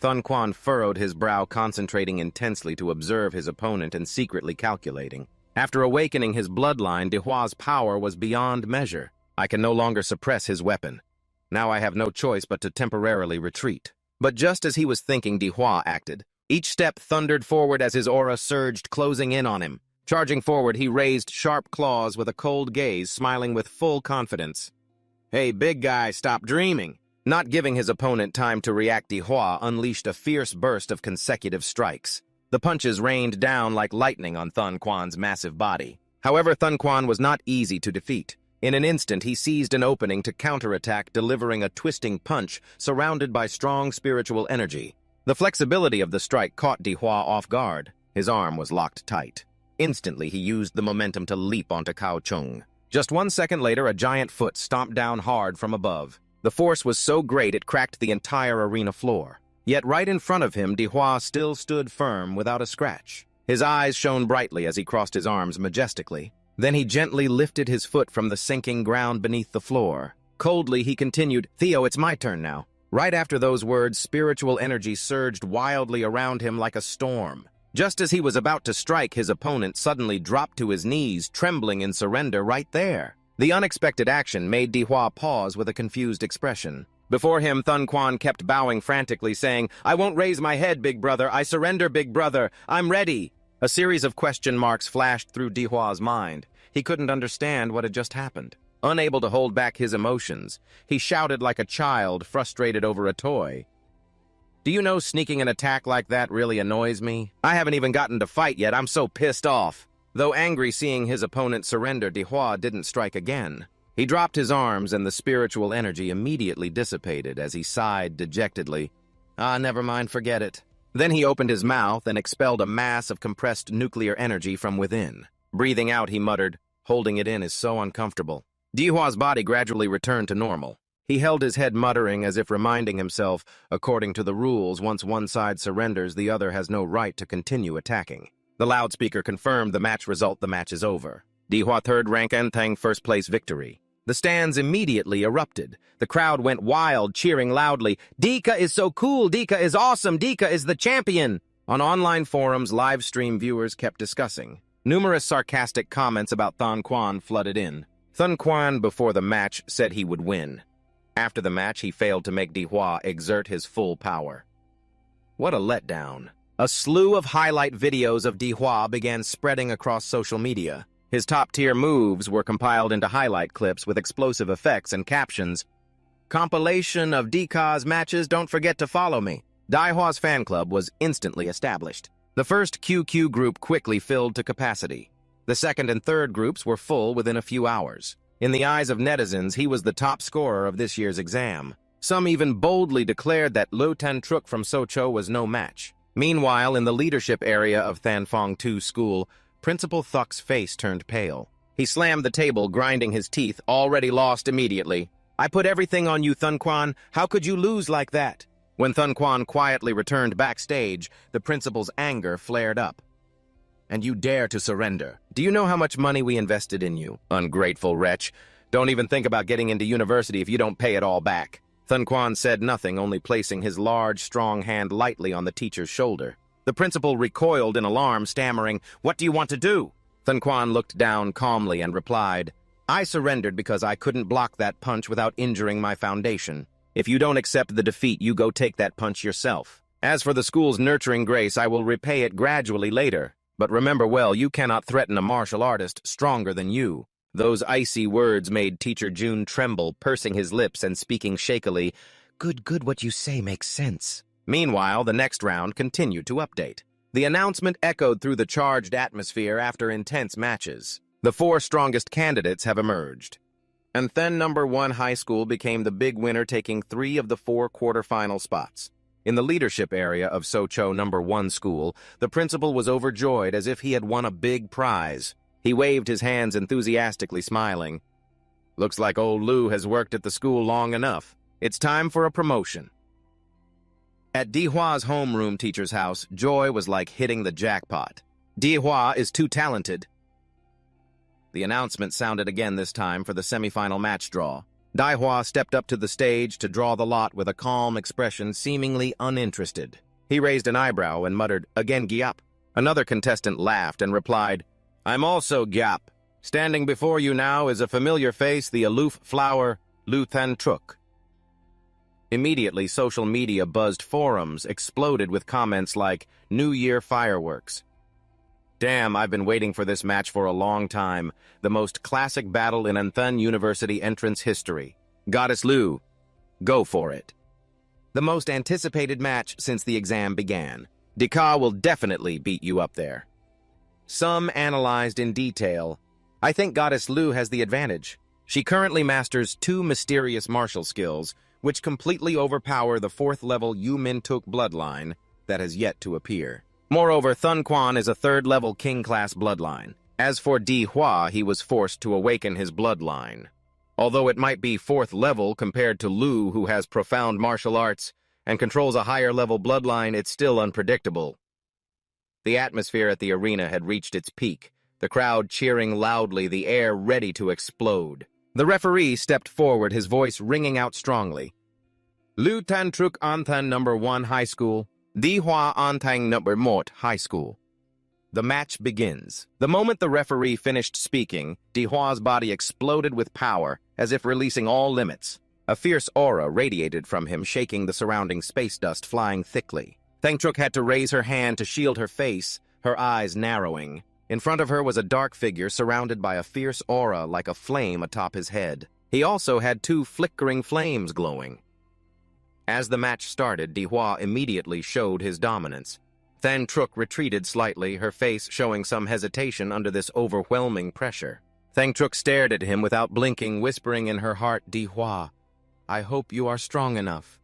Speaker 1: Tun Quan furrowed his brow, concentrating intensely to observe his opponent and secretly calculating. After awakening his bloodline, Dihua's power was beyond measure. I can no longer suppress his weapon. Now I have no choice but to temporarily retreat. But just as he was thinking, Dihua acted. Each step thundered forward as his aura surged, closing in on him. Charging forward, he raised sharp claws with a cold gaze, smiling with full confidence. Hey, big guy, stop dreaming. Not giving his opponent time to react, Dihua unleashed a fierce burst of consecutive strikes. The punches rained down like lightning on Tun Quan's massive body. However, Tun Quan was not easy to defeat. In an instant, he seized an opening to counterattack, delivering a twisting punch surrounded by strong spiritual energy. The flexibility of the strike caught Dihua off guard. His arm was locked tight. Instantly, he used the momentum to leap onto Cao Chung. Just 1 second later, a giant foot stomped down hard from above. The force was so great it cracked the entire arena floor. Yet right in front of him, Dihua still stood firm without a scratch. His eyes shone brightly as he crossed his arms majestically. Then he gently lifted his foot from the sinking ground beneath the floor. Coldly, he continued, "Theo, it's my turn now." Right after those words, spiritual energy surged wildly around him like a storm. Just as he was about to strike, his opponent suddenly dropped to his knees, trembling in surrender right there. The unexpected action made Dihua pause with a confused expression. Before him, Tun Quan kept bowing frantically, saying, "I won't raise my head, big brother. I surrender, big brother. I'm ready." A series of question marks flashed through Dihua's mind. He couldn't understand what had just happened. Unable to hold back his emotions, he shouted like a child frustrated over a toy. "Do you know sneaking an attack like that really annoys me? I haven't even gotten to fight yet. I'm so pissed off." Though angry seeing his opponent surrender, Dihua didn't strike again. He dropped his arms and the spiritual energy immediately dissipated as he sighed dejectedly. Never mind, forget it. Then he opened his mouth and expelled a mass of compressed nuclear energy from within. Breathing out, he muttered, "Holding it in is so uncomfortable." Dihua's body gradually returned to normal. He held his head muttering as if reminding himself, according to the rules, once one side surrenders, the other has no right to continue attacking. The loudspeaker confirmed the match result. The match is over. Dihua third rank and Tang first place victory. The stands immediately erupted. The crowd went wild, cheering loudly, "Dika is so cool! Dika is awesome! Dika is the champion!" On online forums, live stream viewers kept discussing. Numerous sarcastic comments about Tun Quan flooded in. Tun Quan, before the match, said he would win. After the match, he failed to make Dihua exert his full power. What a letdown. A slew of highlight videos of Dihua began spreading across social media. His top-tier moves were compiled into highlight clips with explosive effects and captions. "Compilation of Dika's matches, don't forget to follow me." Dihua's fan club was instantly established. The first QQ group quickly filled to capacity. The second and third groups were full within a few hours. In the eyes of netizens, he was the top scorer of this year's exam. Some even boldly declared that Lu Ten Truk from Socho was no match. Meanwhile, in the leadership area of Thanfong 2 School, Principal Thuck's face turned pale. He slammed the table, grinding his teeth, already lost immediately. "I put everything on you, Thun Quan. How could you lose like that?" When Thun Quan quietly returned backstage, the principal's anger flared up. "And you dare to surrender? Do you know how much money we invested in you, ungrateful wretch? Don't even think about getting into university if you don't pay it all back." Thun Quan said nothing, only placing his large, strong hand lightly on the teacher's shoulder. The principal recoiled in alarm, stammering, "What do you want to do?" Thun Quan looked down calmly and replied, "I surrendered because I couldn't block that punch without injuring my foundation. If you don't accept the defeat, you go take that punch yourself. As for the school's nurturing grace, I will repay it gradually later. But remember well, you cannot threaten a martial artist stronger than you." Those icy words made Teacher June tremble, pursing his lips and speaking shakily. Good, what you say makes sense." Meanwhile, the next round continued to update. The announcement echoed through the charged atmosphere after intense matches. The 4 strongest candidates have emerged. And then number 1 high school became the big winner, taking 3 of the 4 quarterfinal spots. In the leadership area of Socho number 1 school, the principal was overjoyed as if he had won a big prize. He waved his hands enthusiastically, smiling. "Looks like old Lou has worked at the school long enough. It's time for a promotion." At Dihua's homeroom teacher's house, joy was like hitting the jackpot. "Dihua is too talented." The announcement sounded again this time for the semifinal match draw. Dihua stepped up to the stage to draw the lot with a calm expression, seemingly uninterested. He raised an eyebrow and muttered, "Again, Gyap." Another contestant laughed and replied, "I'm also Gyap. Standing before you now is a familiar face, the aloof flower, Lu Than Truk." Immediately, social media buzzed forums exploded with comments like, "New Year fireworks." "Damn, I've been waiting for this match for a long time. The most classic battle in Anthun University entrance history. Goddess Lu, go for it." The most anticipated match since the exam began. Dika will definitely beat you up there. Some analyzed in detail. "I think Goddess Lu has the advantage. She currently masters 2 mysterious martial skills, which completely overpower the 4th-level Yu Min Tuk bloodline that has yet to appear. Moreover, Thun Quan is a 3rd-level king-class bloodline. As for Di Hua, he was forced to awaken his bloodline. Although it might be 4th level compared to Lu, who has profound martial arts and controls a higher-level bloodline, it's still unpredictable." The atmosphere at the arena had reached its peak, the crowd cheering loudly, the air ready to explode. The referee stepped forward, his voice ringing out strongly. "Lu Tan Truk Anthan number 1 High School, Di Hua Antang number Mort High School." The match begins. The moment the referee finished speaking, Di Hua's body exploded with power, as if releasing all limits. A fierce aura radiated from him, shaking the surrounding space dust flying thickly. Thang Truk had to raise her hand to shield her face, her eyes narrowing. In front of her was a dark figure surrounded by a fierce aura like a flame atop his head. He also had 2 flickering flames glowing. As the match started, Di Hua immediately showed his dominance. Than Truk retreated slightly, her face showing some hesitation under this overwhelming pressure. Thang Truk stared at him without blinking, whispering in her heart, "Di Hua, I hope you are strong enough."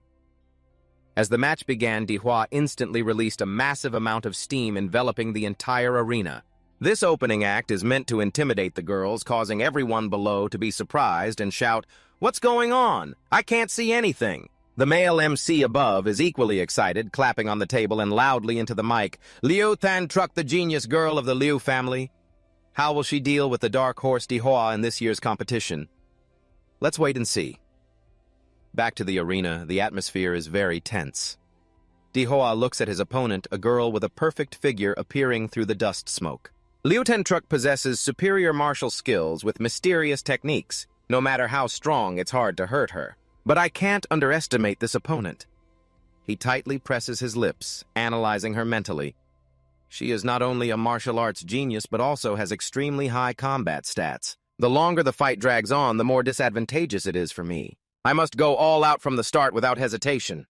Speaker 1: As the match began, Di Hua instantly released a massive amount of steam enveloping the entire arena. This opening act is meant to intimidate the girls, causing everyone below to be surprised and shout, "What's going on? I can't see anything." The male MC above is equally excited, clapping on the table and loudly into the mic, "Liu Than Truk, the genius girl of the Liu family. How will she deal with the dark horse Di Hua in this year's competition? Let's wait and see." Back to the arena, the atmosphere is very tense. Di Hua looks at his opponent, a girl with a perfect figure appearing through the dust smoke. Liu Than Truk possesses superior martial skills with mysterious techniques. No matter how strong, it's hard to hurt her. But I can't underestimate this opponent. He tightly presses his lips, analyzing her mentally. She is not only a martial arts genius, but also has extremely high combat stats. The longer the fight drags on, the more disadvantageous it is for me. I must go all out from the start without hesitation.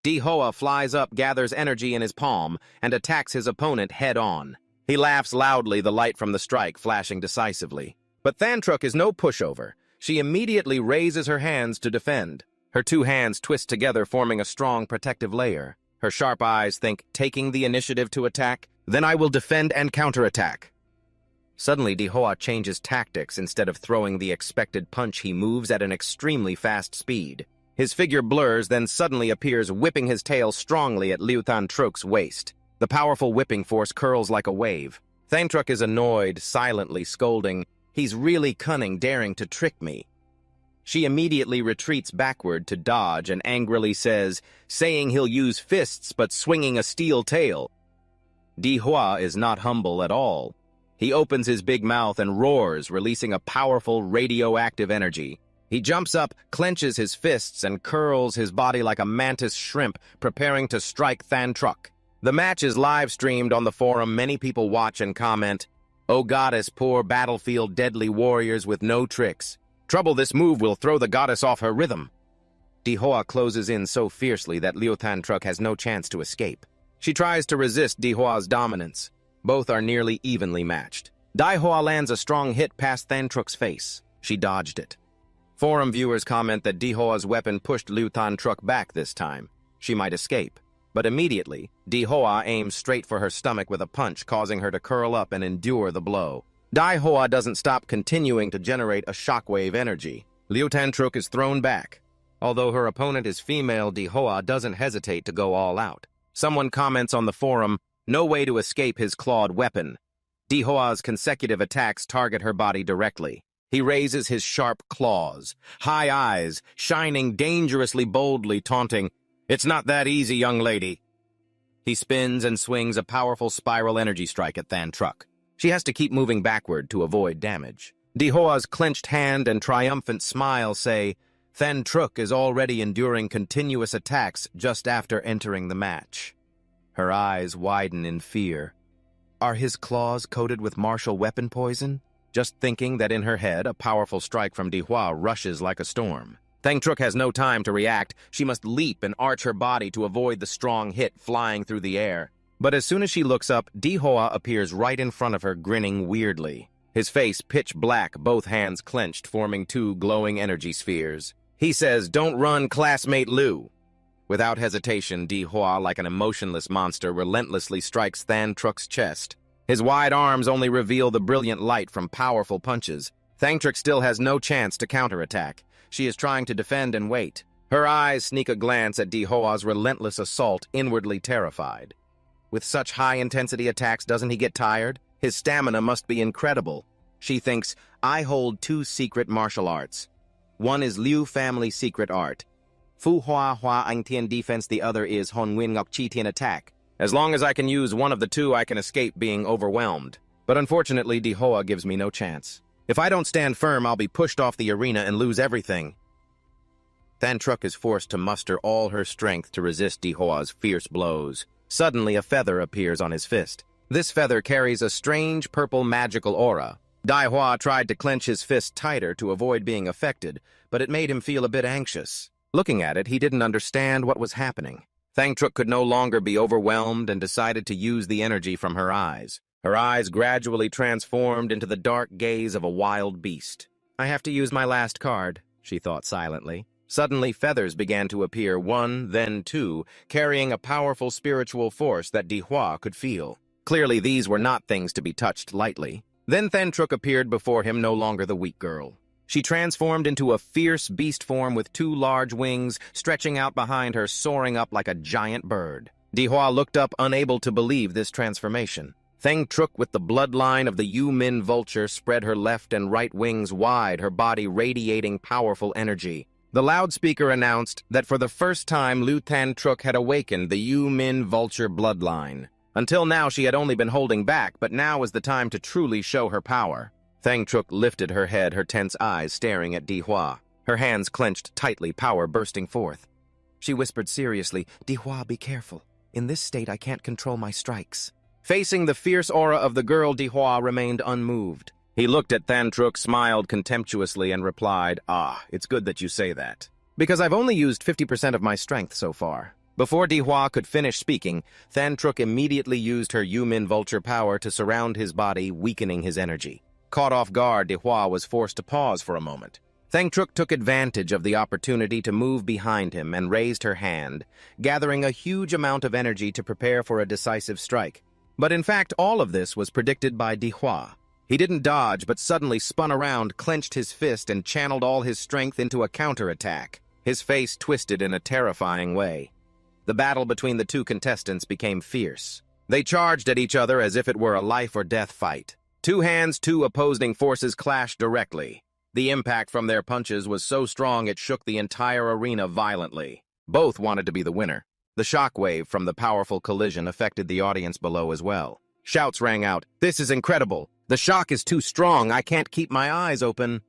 Speaker 1: Di Hoa flies up, gathers energy in his palm, and attacks his opponent head-on. He laughs loudly, the light from the strike flashing decisively. But Than Truk is no pushover. She immediately raises her hands to defend. Her 2 hands twist together, forming a strong protective layer. Her sharp eyes think, taking the initiative to attack. Then I will defend and counterattack. Suddenly, Dihua changes tactics. Instead of throwing the expected punch, he moves at an extremely fast speed. His figure blurs, then suddenly appears, whipping his tail strongly at Liu Thantruk's waist. The powerful whipping force curls like a wave. Thantruk is annoyed, silently scolding, "He's really cunning, daring to trick me." She immediately retreats backward to dodge and angrily says, saying he'll use fists but swinging a steel tail. Dihua is not humble at all. He opens his big mouth and roars, releasing a powerful radioactive energy. He jumps up, clenches his fists, and curls his body like a mantis shrimp, preparing to strike Thantruk. The match is live-streamed on the forum. Many people watch and comment, "Oh goddess, poor battlefield deadly warriors with no tricks. Trouble, this move will throw the goddess off her rhythm." Dihua closes in so fiercely that Liu Thantruk has no chance to escape. She tries to resist Dihua's dominance. Both are nearly evenly matched. Dihua lands a strong hit past Thantruk's face. She dodged it. Forum viewers comment that Dihua's weapon pushed Liu Thantruk back this time. She might escape. But immediately, Dihua aims straight for her stomach with a punch, causing her to curl up and endure the blow. Dihua doesn't stop, continuing to generate a shockwave energy. Liu Thantruk is thrown back. Although her opponent is female, Dihua doesn't hesitate to go all out. Someone comments on the forum, "No way to escape his clawed weapon." Dihua's consecutive attacks target her body directly. He raises his sharp claws, high eyes, shining dangerously boldly, taunting, "It's not that easy, young lady." He spins and swings a powerful spiral energy strike at Thantruk. She has to keep moving backward to avoid damage. Dihua's clenched hand and triumphant smile say, Thantruk is already enduring continuous attacks just after entering the match. Her eyes widen in fear. Are his claws coated with martial weapon poison? Just thinking that in her head, a powerful strike from Dihua rushes like a storm. Thantruk has no time to react. She must leap and arch her body to avoid the strong hit flying through the air. But as soon as she looks up, Dihua appears right in front of her, grinning weirdly. His face pitch black, both hands clenched, forming two glowing energy spheres. He says, "Don't run, classmate Liu." Without hesitation, Dihua, like an emotionless monster, relentlessly strikes Thantruk's chest. His wide arms only reveal the brilliant light from powerful punches. Thantruk still has no chance to counterattack. She is trying to defend and wait. Her eyes sneak a glance at Dihua's relentless assault, inwardly terrified. With such high-intensity attacks, doesn't he get tired? His stamina must be incredible. She thinks, I hold two secret martial arts. One is Liu family secret art. Fu Hua Hua Ang Tian defense, the other is Hon Win Ngok Chi Tian attack. As long as I can use one of the two, I can escape being overwhelmed. But unfortunately, Dihua gives me no chance. If I don't stand firm, I'll be pushed off the arena and lose everything. Thantruk is forced to muster all her strength to resist Dihua's fierce blows. Suddenly, a feather appears on his fist. This feather carries a strange purple magical aura. Dihua tried to clench his fist tighter to avoid being affected, but it made him feel a bit anxious. Looking at it, he didn't understand what was happening. Thantruk could no longer be overwhelmed and decided to use the energy from her eyes. Her eyes gradually transformed into the dark gaze of a wild beast. I have to use my last card, she thought silently. Suddenly, feathers began to appear, one, then two, carrying a powerful spiritual force that Dihua could feel. Clearly, these were not things to be touched lightly. Then Thantruk appeared before him, no longer the weak girl. She transformed into a fierce beast form with two large wings stretching out behind her, soaring up like a giant bird. Dihua looked up, unable to believe this transformation. Thantruk, with the bloodline of the Yu-Min vulture, spread her left and right wings wide, her body radiating powerful energy. The loudspeaker announced that for the first time Liu Thantruk had awakened the Yu-Min vulture bloodline. Until now she had only been holding back, but now was the time to truly show her power. Thantruk lifted her head, her tense eyes staring at Dihua. Her hands clenched tightly, power bursting forth. She whispered seriously, "Dihua, be careful. In this state I can't control my strikes." Facing the fierce aura of the girl, Dihua remained unmoved. He looked at Thantruk, smiled contemptuously, and replied, it's good that you say that. Because I've only used 50% of my strength so far. Before Dihua could finish speaking, Thantruk immediately used her Yu-Min vulture power to surround his body, weakening his energy. Caught off guard, Dihua was forced to pause for a moment. Thantruk took advantage of the opportunity to move behind him and raised her hand, gathering a huge amount of energy to prepare for a decisive strike. But in fact, all of this was predicted by Dihua. He didn't dodge, but suddenly spun around, clenched his fist, and channeled all his strength into a counterattack. His face twisted in a terrifying way. The battle between the two contestants became fierce. They charged at each other as if it were a life-or-death fight. Two hands, two opposing forces clashed directly. The impact from their punches was so strong it shook the entire arena violently. Both wanted to be the winner. The shockwave from the powerful collision affected the audience below as well. Shouts rang out, "This is incredible! The shock is too strong, I can't keep my eyes open!"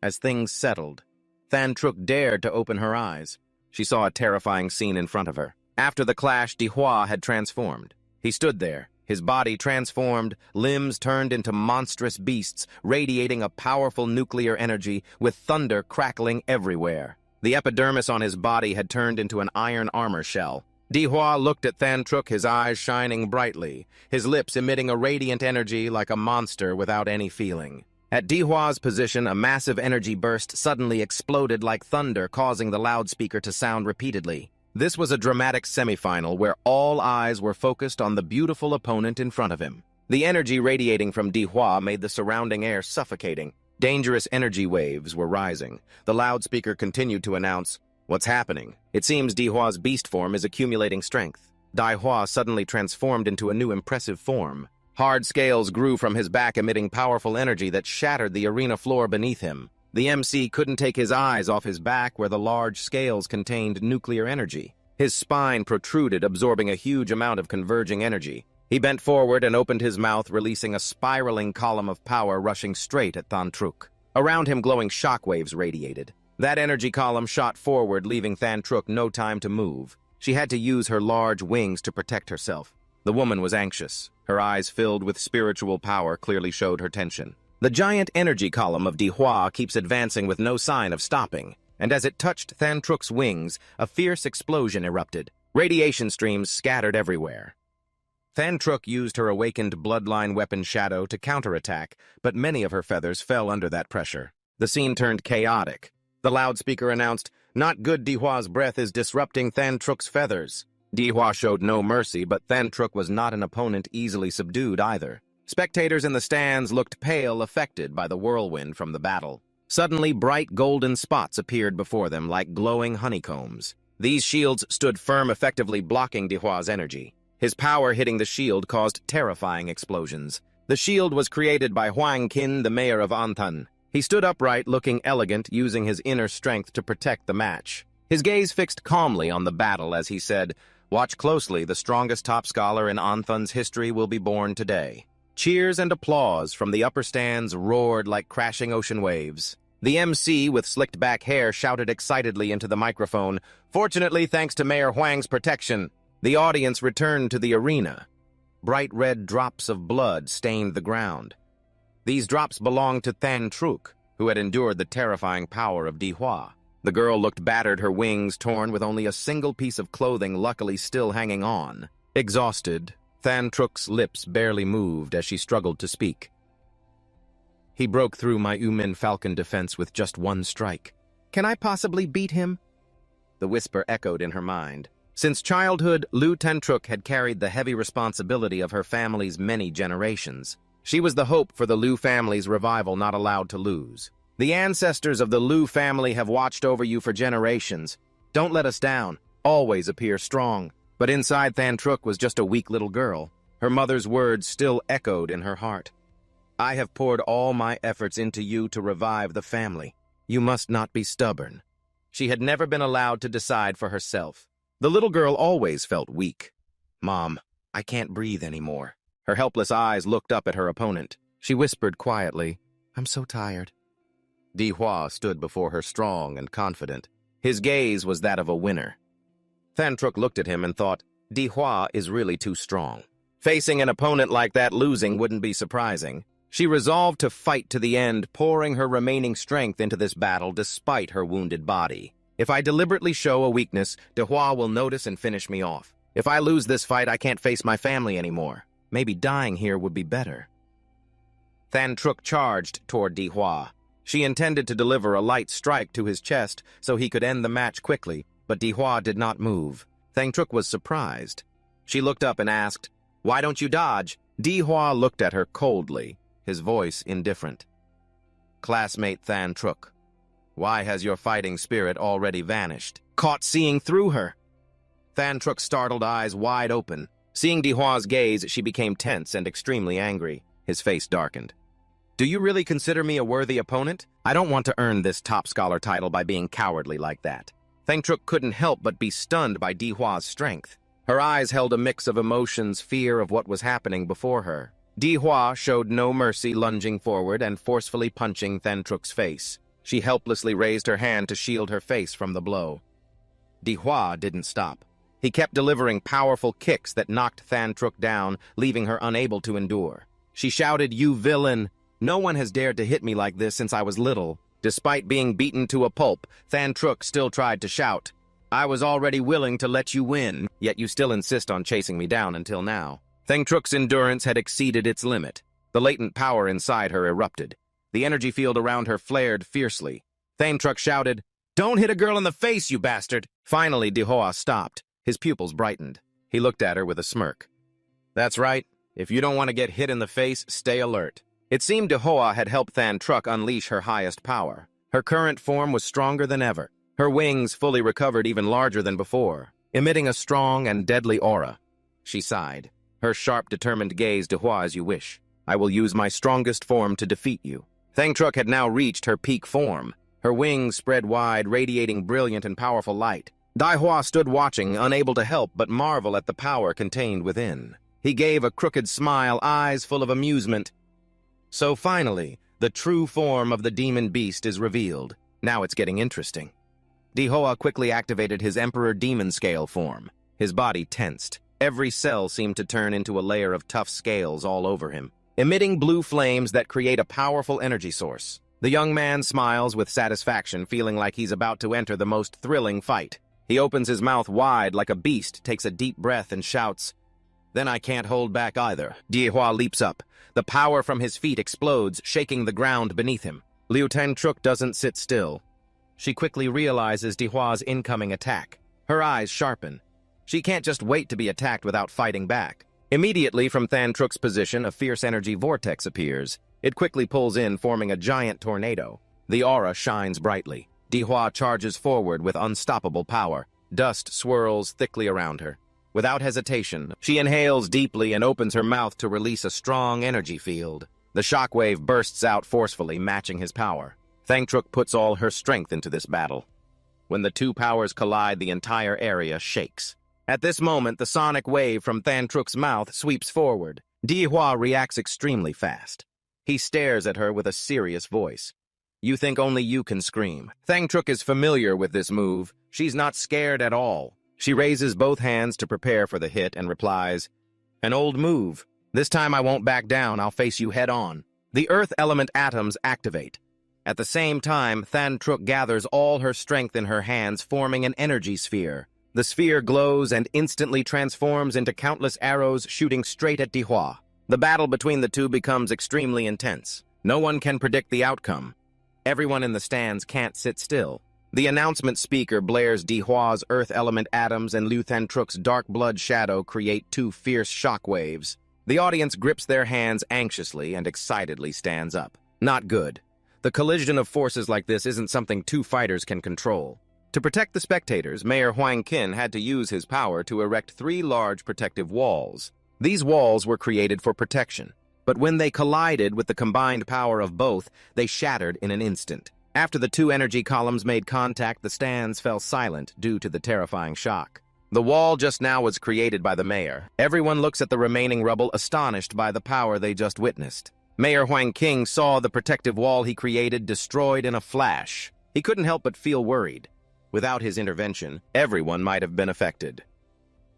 Speaker 1: As things settled, Than Truc dared to open her eyes. She saw a terrifying scene in front of her. After the clash, Dihua had transformed. He stood there, his body transformed, limbs turned into monstrous beasts, radiating a powerful nuclear energy with thunder crackling everywhere. The epidermis on his body had turned into an iron armor shell. Dihua looked at Than Truc, his eyes shining brightly, his lips emitting a radiant energy like a monster without any feeling. At Dihua's position, a massive energy burst suddenly exploded like thunder, causing the loudspeaker to sound repeatedly. This was a dramatic semifinal where all eyes were focused on the beautiful opponent in front of him. The energy radiating from Dihua made the surrounding air suffocating. Dangerous energy waves were rising. The loudspeaker continued to announce, "What's happening? It seems Dihua's beast form is accumulating strength." Dihua suddenly transformed into a new impressive form. Hard scales grew from his back, emitting powerful energy that shattered the arena floor beneath him. The MC couldn't take his eyes off his back where the large scales contained nuclear energy. His spine protruded, absorbing a huge amount of converging energy. He bent forward and opened his mouth, releasing a spiraling column of power rushing straight at Than Truc. Around him, glowing shockwaves radiated. That energy column shot forward, leaving Than Truc no time to move. She had to use her large wings to protect herself. The woman was anxious. Her eyes, filled with spiritual power, clearly showed her tension. The giant energy column of Dihua keeps advancing with no sign of stopping, and as it touched Than Truc's wings, a fierce explosion erupted. Radiation streams scattered everywhere. Than Truc used her awakened bloodline weapon Shadow to counterattack, but many of her feathers fell under that pressure. The scene turned chaotic. The loudspeaker announced, "Not good, Dihua's breath is disrupting Than Truc's feathers." Dihua showed no mercy, but Than Truc was not an opponent easily subdued either. Spectators in the stands looked pale, affected by the whirlwind from the battle. Suddenly, bright golden spots appeared before them like glowing honeycombs. These shields stood firm, effectively blocking Dihua's energy. His power hitting the shield caused terrifying explosions. The shield was created by Huang Qin, the mayor of Antan. He stood upright, looking elegant, using his inner strength to protect the match. His gaze fixed calmly on the battle as he said, "Watch closely, the strongest top scholar in Anthan's history will be born today." Cheers and applause from the upper stands roared like crashing ocean waves. The MC, with slicked-back hair, shouted excitedly into the microphone, "Fortunately, thanks to Mayor Huang's protection." The audience returned to the arena. Bright red drops of blood stained the ground. These drops belonged to Than Truc, who had endured the terrifying power of Dihua. The girl looked battered, her wings torn, with only a single piece of clothing luckily still hanging on. Exhausted, Than Truc's lips barely moved as she struggled to speak. "He broke through my Umin Falcon defense with just one strike. Can I possibly beat him?" The whisper echoed in her mind. Since childhood, Lu Than Truc had carried the heavy responsibility of her family's many generations. She was the hope for the Lu family's revival, not allowed to lose. "The ancestors of the Lu family have watched over you for generations. Don't let us down. Always appear strong." But inside Than Truc was just a weak little girl. Her mother's words still echoed in her heart. "I have poured all my efforts into you to revive the family. You must not be stubborn." She had never been allowed to decide for herself. The little girl always felt weak. "Mom, I can't breathe anymore." Her helpless eyes looked up at her opponent. She whispered quietly, "I'm so tired." Dihua stood before her strong and confident. His gaze was that of a winner. Than Truc looked at him and thought, Dihua is really too strong. Facing an opponent like that, losing wouldn't be surprising. She resolved to fight to the end, pouring her remaining strength into this battle despite her wounded body. "If I deliberately show a weakness, Dihua will notice and finish me off. If I lose this fight, I can't face my family anymore. Maybe dying here would be better." Than Truc charged toward Dihua. She intended to deliver a light strike to his chest so he could end the match quickly, but Dihua did not move. Than Truc was surprised. She looked up and asked, Why don't you dodge? Dihua looked at her coldly, his voice indifferent. Classmate Than Truk, why has your fighting spirit already vanished? Caught seeing through her. Than Truk's startled eyes wide open. Seeing Dihua's gaze, she became tense and extremely angry. His face darkened. Do you really consider me a worthy opponent? I don't want to earn this top scholar title by being cowardly like that. Than Truk couldn't help but be stunned by Dihua's strength. Her eyes held a mix of emotions, fear of what was happening before her. Dihua showed no mercy, lunging forward and forcefully punching Than Truk's face. She helplessly raised her hand to shield her face from the blow. Dihua didn't stop. He kept delivering powerful kicks that knocked Than Truk down, leaving her unable to endure. She shouted, "You villain! No one has dared to hit me like this since I was little." Despite being beaten to a pulp, Than Truk still tried to shout, "I was already willing to let you win, yet you still insist on chasing me down until now." Than Truk's endurance had exceeded its limit. The latent power inside her erupted. The energy field around her flared fiercely. Than Truk shouted, "Don't hit a girl in the face, you bastard!" Finally, Dihua stopped. His pupils brightened. He looked at her with a smirk. "That's right. If you don't want to get hit in the face, stay alert." It seemed Dihua had helped Than Truk unleash her highest power. Her current form was stronger than ever. Her wings, fully recovered, even larger than before, emitting a strong and deadly aura. She sighed. Her sharp, determined gaze, "Dihua, as you wish. I will use my strongest form to defeat you." Than Truk had now reached her peak form. Her wings spread wide, radiating brilliant and powerful light. Dihua stood watching, unable to help but marvel at the power contained within. He gave a crooked smile, eyes full of amusement. So finally, the true form of the demon beast is revealed. Now it's getting interesting. Dihua quickly activated his Emperor Demon Scale form. His body tensed. Every cell seemed to turn into a layer of tough scales all over him, emitting blue flames that create a powerful energy source. The young man smiles with satisfaction, feeling like he's about to enter the most thrilling fight. He opens his mouth wide like a beast, takes a deep breath, and shouts, "Then I can't hold back either." Dihua leaps up. The power from his feet explodes, shaking the ground beneath him. Than Truk doesn't sit still. She quickly realizes Dihua's incoming attack. Her eyes sharpen. She can't just wait to be attacked without fighting back. Immediately from Than Truk's position, a fierce energy vortex appears. It quickly pulls in, forming a giant tornado. The aura shines brightly. Dihua charges forward with unstoppable power. Dust swirls thickly around her. Without hesitation, she inhales deeply and opens her mouth to release a strong energy field. The shockwave bursts out forcefully, matching his power. Than Truk puts all her strength into this battle. When the two powers collide, the entire area shakes. At this moment, the sonic wave from Than Truk's mouth sweeps forward. Dihua reacts extremely fast. He stares at her with a serious voice. "You think only you can scream." Than Truk is familiar with this move. She's not scared at all. She raises both hands to prepare for the hit and replies, "An old move. This time I won't back down, I'll face you head on." The earth element atoms activate. At the same time, Than Truk gathers all her strength in her hands, forming an energy sphere. The sphere glows and instantly transforms into countless arrows shooting straight at Dihua. The battle between the two becomes extremely intense. No one can predict the outcome. Everyone in the stands can't sit still. The announcement speaker blares Dihua's earth element atoms and Than Truk's dark blood shadow create two fierce shockwaves. The audience grips their hands anxiously and excitedly stands up. Not good. The collision of forces like this isn't something two fighters can control. To protect the spectators, Mayor Huang Qin had to use his power to erect 3 large protective walls. These walls were created for protection, but when they collided with the combined power of both, they shattered in an instant. After the 2 energy columns made contact, the stands fell silent due to the terrifying shock. The wall just now was created by the mayor. Everyone looks at the remaining rubble, astonished by the power they just witnessed. Mayor Huang Qin saw the protective wall he created destroyed in a flash. He couldn't help but feel worried. Without his intervention, everyone might have been affected.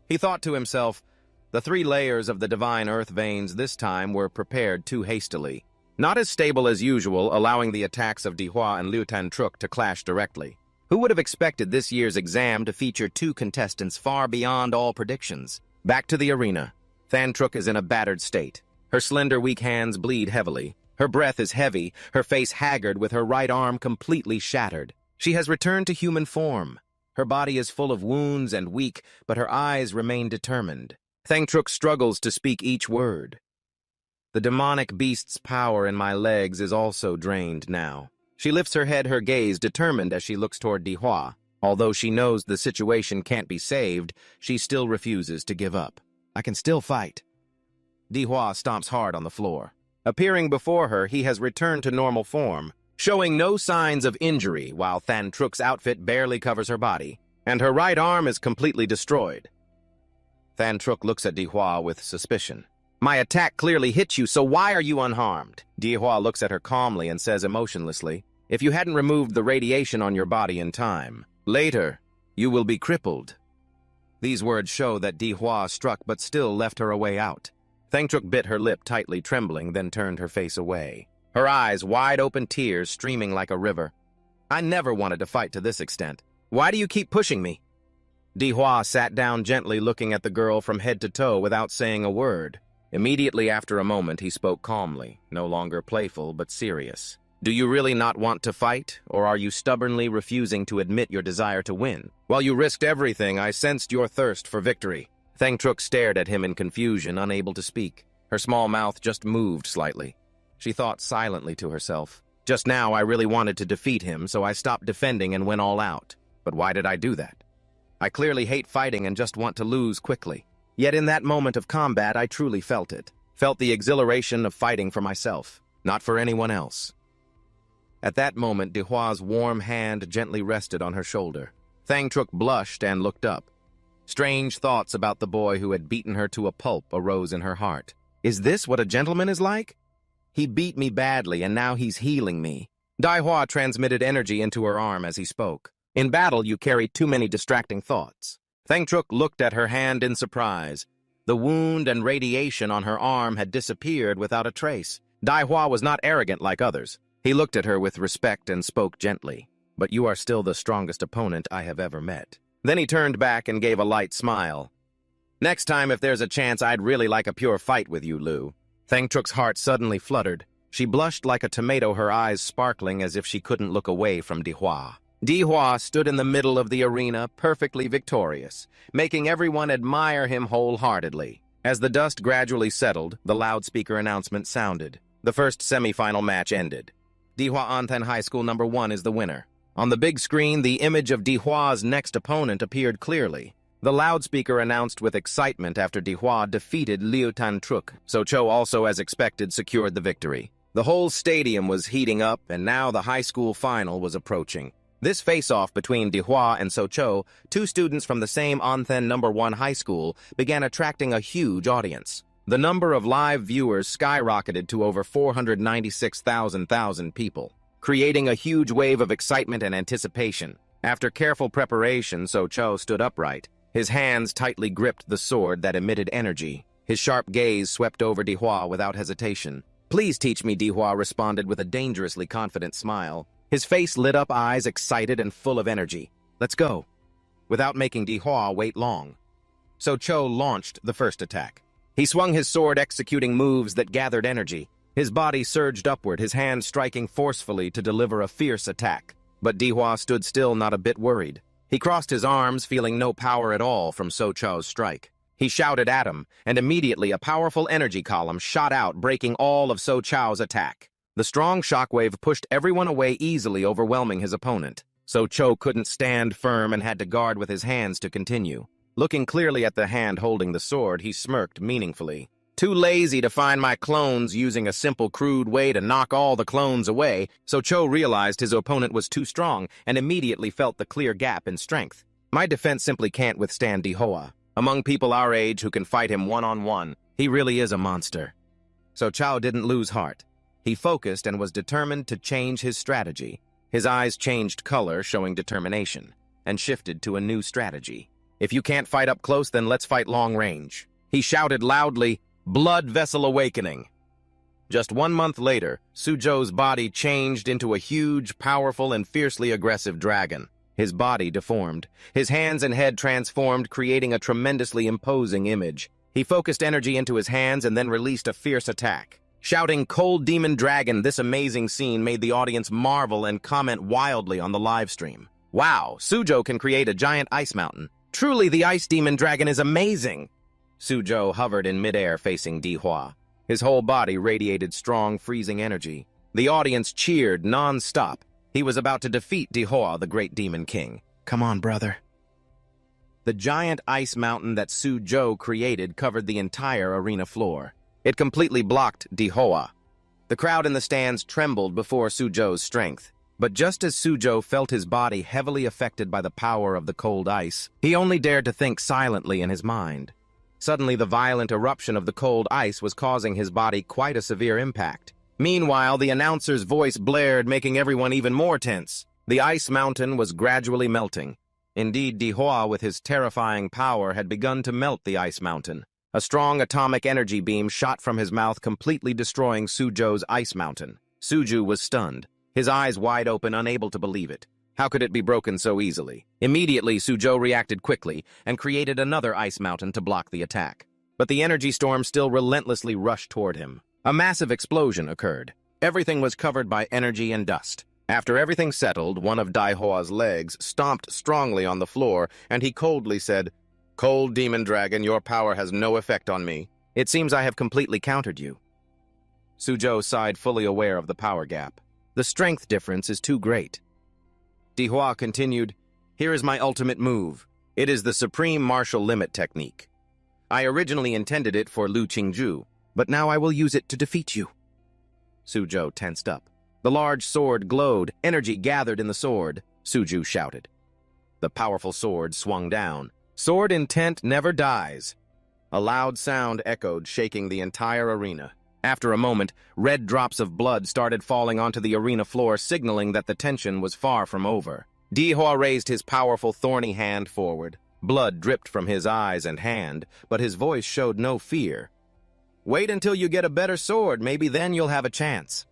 Speaker 1: He thought to himself, the 3 layers of the divine earth veins this time were prepared too hastily. Not as stable as usual, allowing the attacks of Dihua and Than Truk to clash directly. Who would have expected this year's exam to feature 2 contestants far beyond all predictions? Back to the arena. Than Truk is in a battered state. Her slender, weak hands bleed heavily. Her breath is heavy, her face haggard with her right arm completely shattered. She has returned to human form. Her body is full of wounds and weak, but her eyes remain determined. Thangtruk struggles to speak each word. The demonic beast's power in my legs is also drained now. She lifts her head, her gaze determined as she looks toward Dihua. Although she knows the situation can't be saved, she still refuses to give up. I can still fight. Dihua stomps hard on the floor. Appearing before her, he has returned to normal form, showing no signs of injury while Thangtruk's outfit barely covers her body, and her right arm is completely destroyed. Thangtruk looks at Dihua with suspicion. My attack clearly hit you, so why are you unharmed? Dihua looks at her calmly and says emotionlessly, if you hadn't removed the radiation on your body in time, later, you will be crippled. These words show that Dihua struck but still left her a way out. Thangtruk bit her lip tightly, trembling, then turned her face away. Her eyes wide open, tears streaming like a river. I never wanted to fight to this extent. Why do you keep pushing me? Dihua sat down gently, looking at the girl from head to toe without saying a word. Immediately after a moment, he spoke calmly, no longer playful but serious. Do you really not want to fight, or are you stubbornly refusing to admit your desire to win? While you risked everything, I sensed your thirst for victory. Thangtruk stared at him in confusion, unable to speak. Her small mouth just moved slightly. She thought silently to herself. Just now, I really wanted to defeat him, so I stopped defending and went all out. But why did I do that? I clearly hate fighting and just want to lose quickly. Yet in that moment of combat, I truly felt it. Felt the exhilaration of fighting for myself, not for anyone else. At that moment, Dihua's warm hand gently rested on her shoulder. Thangtruk blushed and looked up. Strange thoughts about the boy who had beaten her to a pulp arose in her heart. Is this what a gentleman is like? He beat me badly, and now he's healing me. Dihua transmitted energy into her arm as he spoke. In battle, you carry too many distracting thoughts. Thangtruk looked at her hand in surprise. The wound and radiation on her arm had disappeared without a trace. Dihua was not arrogant like others. He looked at her with respect and spoke gently. But you are still the strongest opponent I have ever met. Then he turned back and gave a light smile. Next time, if there's a chance, I'd really like a pure fight with you, Lu. Thangtruk's heart suddenly fluttered. She blushed like a tomato, her eyes sparkling as if she couldn't look away from Dihua. Dihua stood in the middle of the arena, perfectly victorious, making everyone admire him wholeheartedly. As the dust gradually settled, the loudspeaker announcement sounded. The first semifinal match ended. Dihua Anthen High School No. 1 is the winner. On the big screen, the image of Dihua's next opponent appeared clearly. The loudspeaker announced with excitement after Dihua defeated Liu Thangtruk. So-Cho also, as expected, secured the victory. The whole stadium was heating up, and now the high school final was approaching. This face-off between Dihua and So-Cho, two students from the same Anthen No. 1 high school, began attracting a huge audience. The number of live viewers skyrocketed to over 496,000 people, creating a huge wave of excitement and anticipation. After careful preparation, So-Cho stood upright. His hands tightly gripped the sword that emitted energy. His sharp gaze swept over Dihua without hesitation. Please teach me, Dihua responded with a dangerously confident smile. His face lit up, eyes excited and full of energy. Let's go. Without making Dihua wait long, So-Cho launched the first attack. He swung his sword, executing moves that gathered energy. His body surged upward, his hand striking forcefully to deliver a fierce attack. But Dihua stood still, not a bit worried. He crossed his arms, feeling no power at all from So-Cho's strike. He shouted at him, and immediately a powerful energy column shot out, breaking all of So-Cho's attack. The strong shockwave pushed everyone away easily, overwhelming his opponent. So-Cho couldn't stand firm and had to guard with his hands to continue. Looking clearly at the hand holding the sword, he smirked meaningfully. Too lazy to find my clones, using a simple, crude way to knock all the clones away, So-Cho realized his opponent was too strong and immediately felt the clear gap in strength. My defense simply can't withstand Dihua. Among people our age who can fight him one-on-one, he really is a monster. So-Cho didn't lose heart. He focused and was determined to change his strategy. His eyes changed color, showing determination, and shifted to a new strategy. If you can't fight up close, then let's fight long range. He shouted loudly, Blood Vessel Awakening. Just 1 month later, Suzhou's body changed into a huge, powerful, and fiercely aggressive dragon. His body deformed. His hands and head transformed, creating a tremendously imposing image. He focused energy into his hands and then released a fierce attack. Shouting, Cold Demon Dragon, this amazing scene made the audience marvel and comment wildly on the live stream. Wow, Suzhou can create a giant ice mountain. Truly, the Ice Demon Dragon is amazing. Suzhou hovered in midair facing Dihua. His whole body radiated strong, freezing energy. The audience cheered non-stop. He was about to defeat Dihua, the great demon king. Come on, brother. The giant ice mountain that Suzhou created covered the entire arena floor. It completely blocked Dihua. The crowd in the stands trembled before Suzhou's strength. But just as Suzhou felt his body heavily affected by the power of the cold ice, he only dared to think silently in his mind. Suddenly, the violent eruption of the cold ice was causing his body quite a severe impact. Meanwhile, the announcer's voice blared, making everyone even more tense. The ice mountain was gradually melting. Indeed, Dihua, with his terrifying power, had begun to melt the ice mountain. A strong atomic energy beam shot from his mouth, completely destroying Suzhou's ice mountain. Suzhou was stunned, his eyes wide open, unable to believe it. How could it be broken so easily? Immediately, Suzhou reacted quickly and created another ice mountain to block the attack. But the energy storm still relentlessly rushed toward him. A massive explosion occurred. Everything was covered by energy and dust. After everything settled, one of Dihua's legs stomped strongly on the floor, and he coldly said, "Cold demon dragon, your power has no effect on me. It seems I have completely countered you." Suzhou sighed, fully aware of the power gap. The strength difference is too great. Dihua continued, "Here is my ultimate move. It is the Supreme Martial Limit technique. I originally intended it for Lu Qingju, but now I will use it to defeat you." Suzhou tensed up. The large sword glowed, energy gathered in the sword. Suzhou shouted. The powerful sword swung down. Sword intent never dies. A loud sound echoed, shaking the entire arena. After a moment, red drops of blood started falling onto the arena floor, signaling that the tension was far from over. Dihua raised his powerful thorny hand forward. Blood dripped from his eyes and hand, but his voice showed no fear. "Wait until you get a better sword, maybe then you'll have a chance."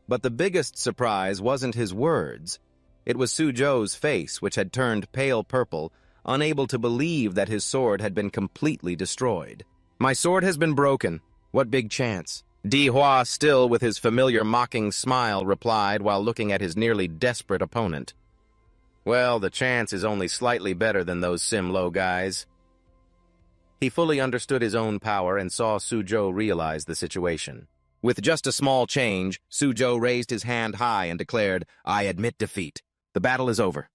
Speaker 1: But the biggest surprise wasn't his words. It was Suzhou's face, which had turned pale purple, unable to believe that his sword had been completely destroyed. "My sword has been broken. What big chance?" Dihua, still with his familiar mocking smile, replied while looking at his nearly desperate opponent. "Well, the chance is only slightly better than those Sim-Lo guys." He fully understood his own power and saw Suzhou realize the situation. With just a small change, Suzhou raised his hand high and declared, "I admit defeat. The battle is over."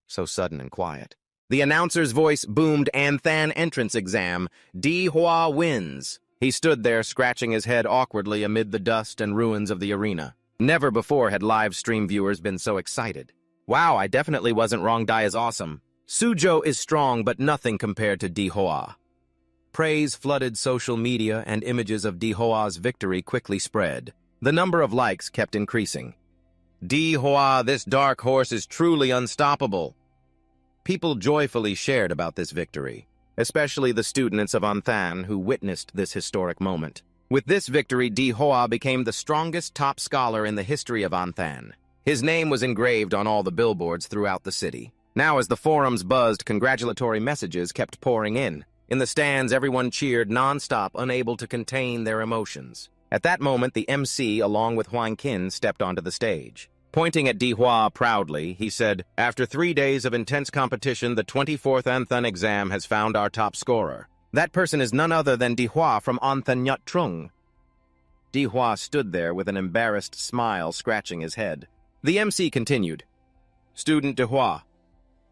Speaker 1: So sudden and quiet. The announcer's voice boomed, "Anthan entrance exam. Dihua wins." He stood there, scratching his head awkwardly amid the dust and ruins of the arena. Never before had live stream viewers been so excited. Wow, I definitely wasn't wrong. Dai is awesome. Suzhou is strong, but nothing compared to Dihua. Praise flooded social media, and images of Dihua's victory quickly spread. The number of likes kept increasing. "Dihua, this dark horse is truly unstoppable." People joyfully shared about this victory, especially the students of Anthan who witnessed this historic moment. With this victory, Dihua became the strongest top scholar in the history of Anthan. His name was engraved on all the billboards throughout the city. Now, as the forums buzzed, congratulatory messages kept pouring in. In the stands, everyone cheered non-stop, unable to contain their emotions. At that moment, the MC, along with Huang Qin, stepped onto the stage. Pointing at Dihua proudly, he said, "After 3 days of intense competition, the 24th Anthan exam has found our top scorer. That person is none other than Dihua from Anthan Nyat Trung." Dihua stood there with an embarrassed smile, scratching his head. The MC continued, "Student Dihua,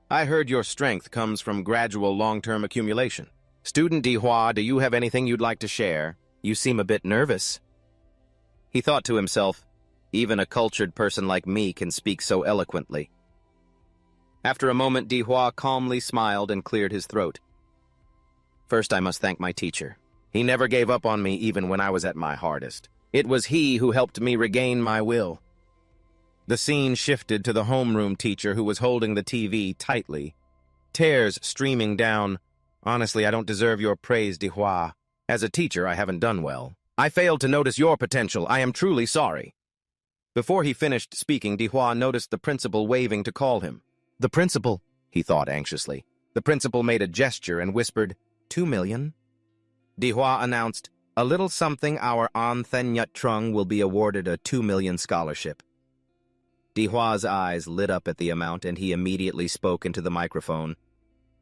Speaker 1: I heard your strength comes from gradual long-term accumulation. Student Dihua, do you have anything you'd like to share? You seem a bit nervous." He thought to himself, even a cultured person like me can speak so eloquently. After a moment, Dihua calmly smiled and cleared his throat. "First, I must thank my teacher. He never gave up on me even when I was at my hardest. It was he who helped me regain my will." The scene shifted to the homeroom teacher who was holding the TV tightly, tears streaming down. "Honestly, I don't deserve your praise, Dihua. As a teacher, I haven't done well. I failed to notice your potential. I am truly sorry." Before he finished speaking, Dihua noticed the principal waving to call him. "The principal," he thought anxiously. The principal made a gesture and whispered, 2 million. Dihua announced, "A little something, our Anthan Nyat Trung will be awarded a 2 million scholarship." Dihua's eyes lit up at the amount, and he immediately spoke into the microphone.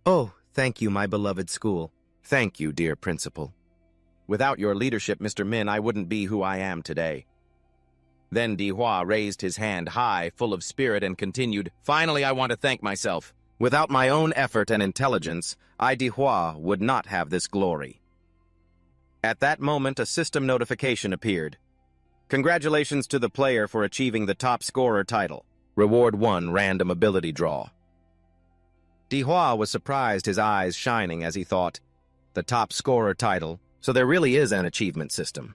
Speaker 1: "Oh, thank you, my beloved school. Thank you, dear principal. Without your leadership, Mr. Min, I wouldn't be who I am today. Then Dihua raised his hand high, full of spirit, and continued, Finally, I want to thank myself. Without my own effort and intelligence, I, Dihua, would not have this glory. At that moment, a system notification appeared. Congratulations to the player for achieving the top scorer title. Reward 1, random ability draw. Dihua was surprised, his eyes shining as he thought, the top scorer title, so there really is an achievement system.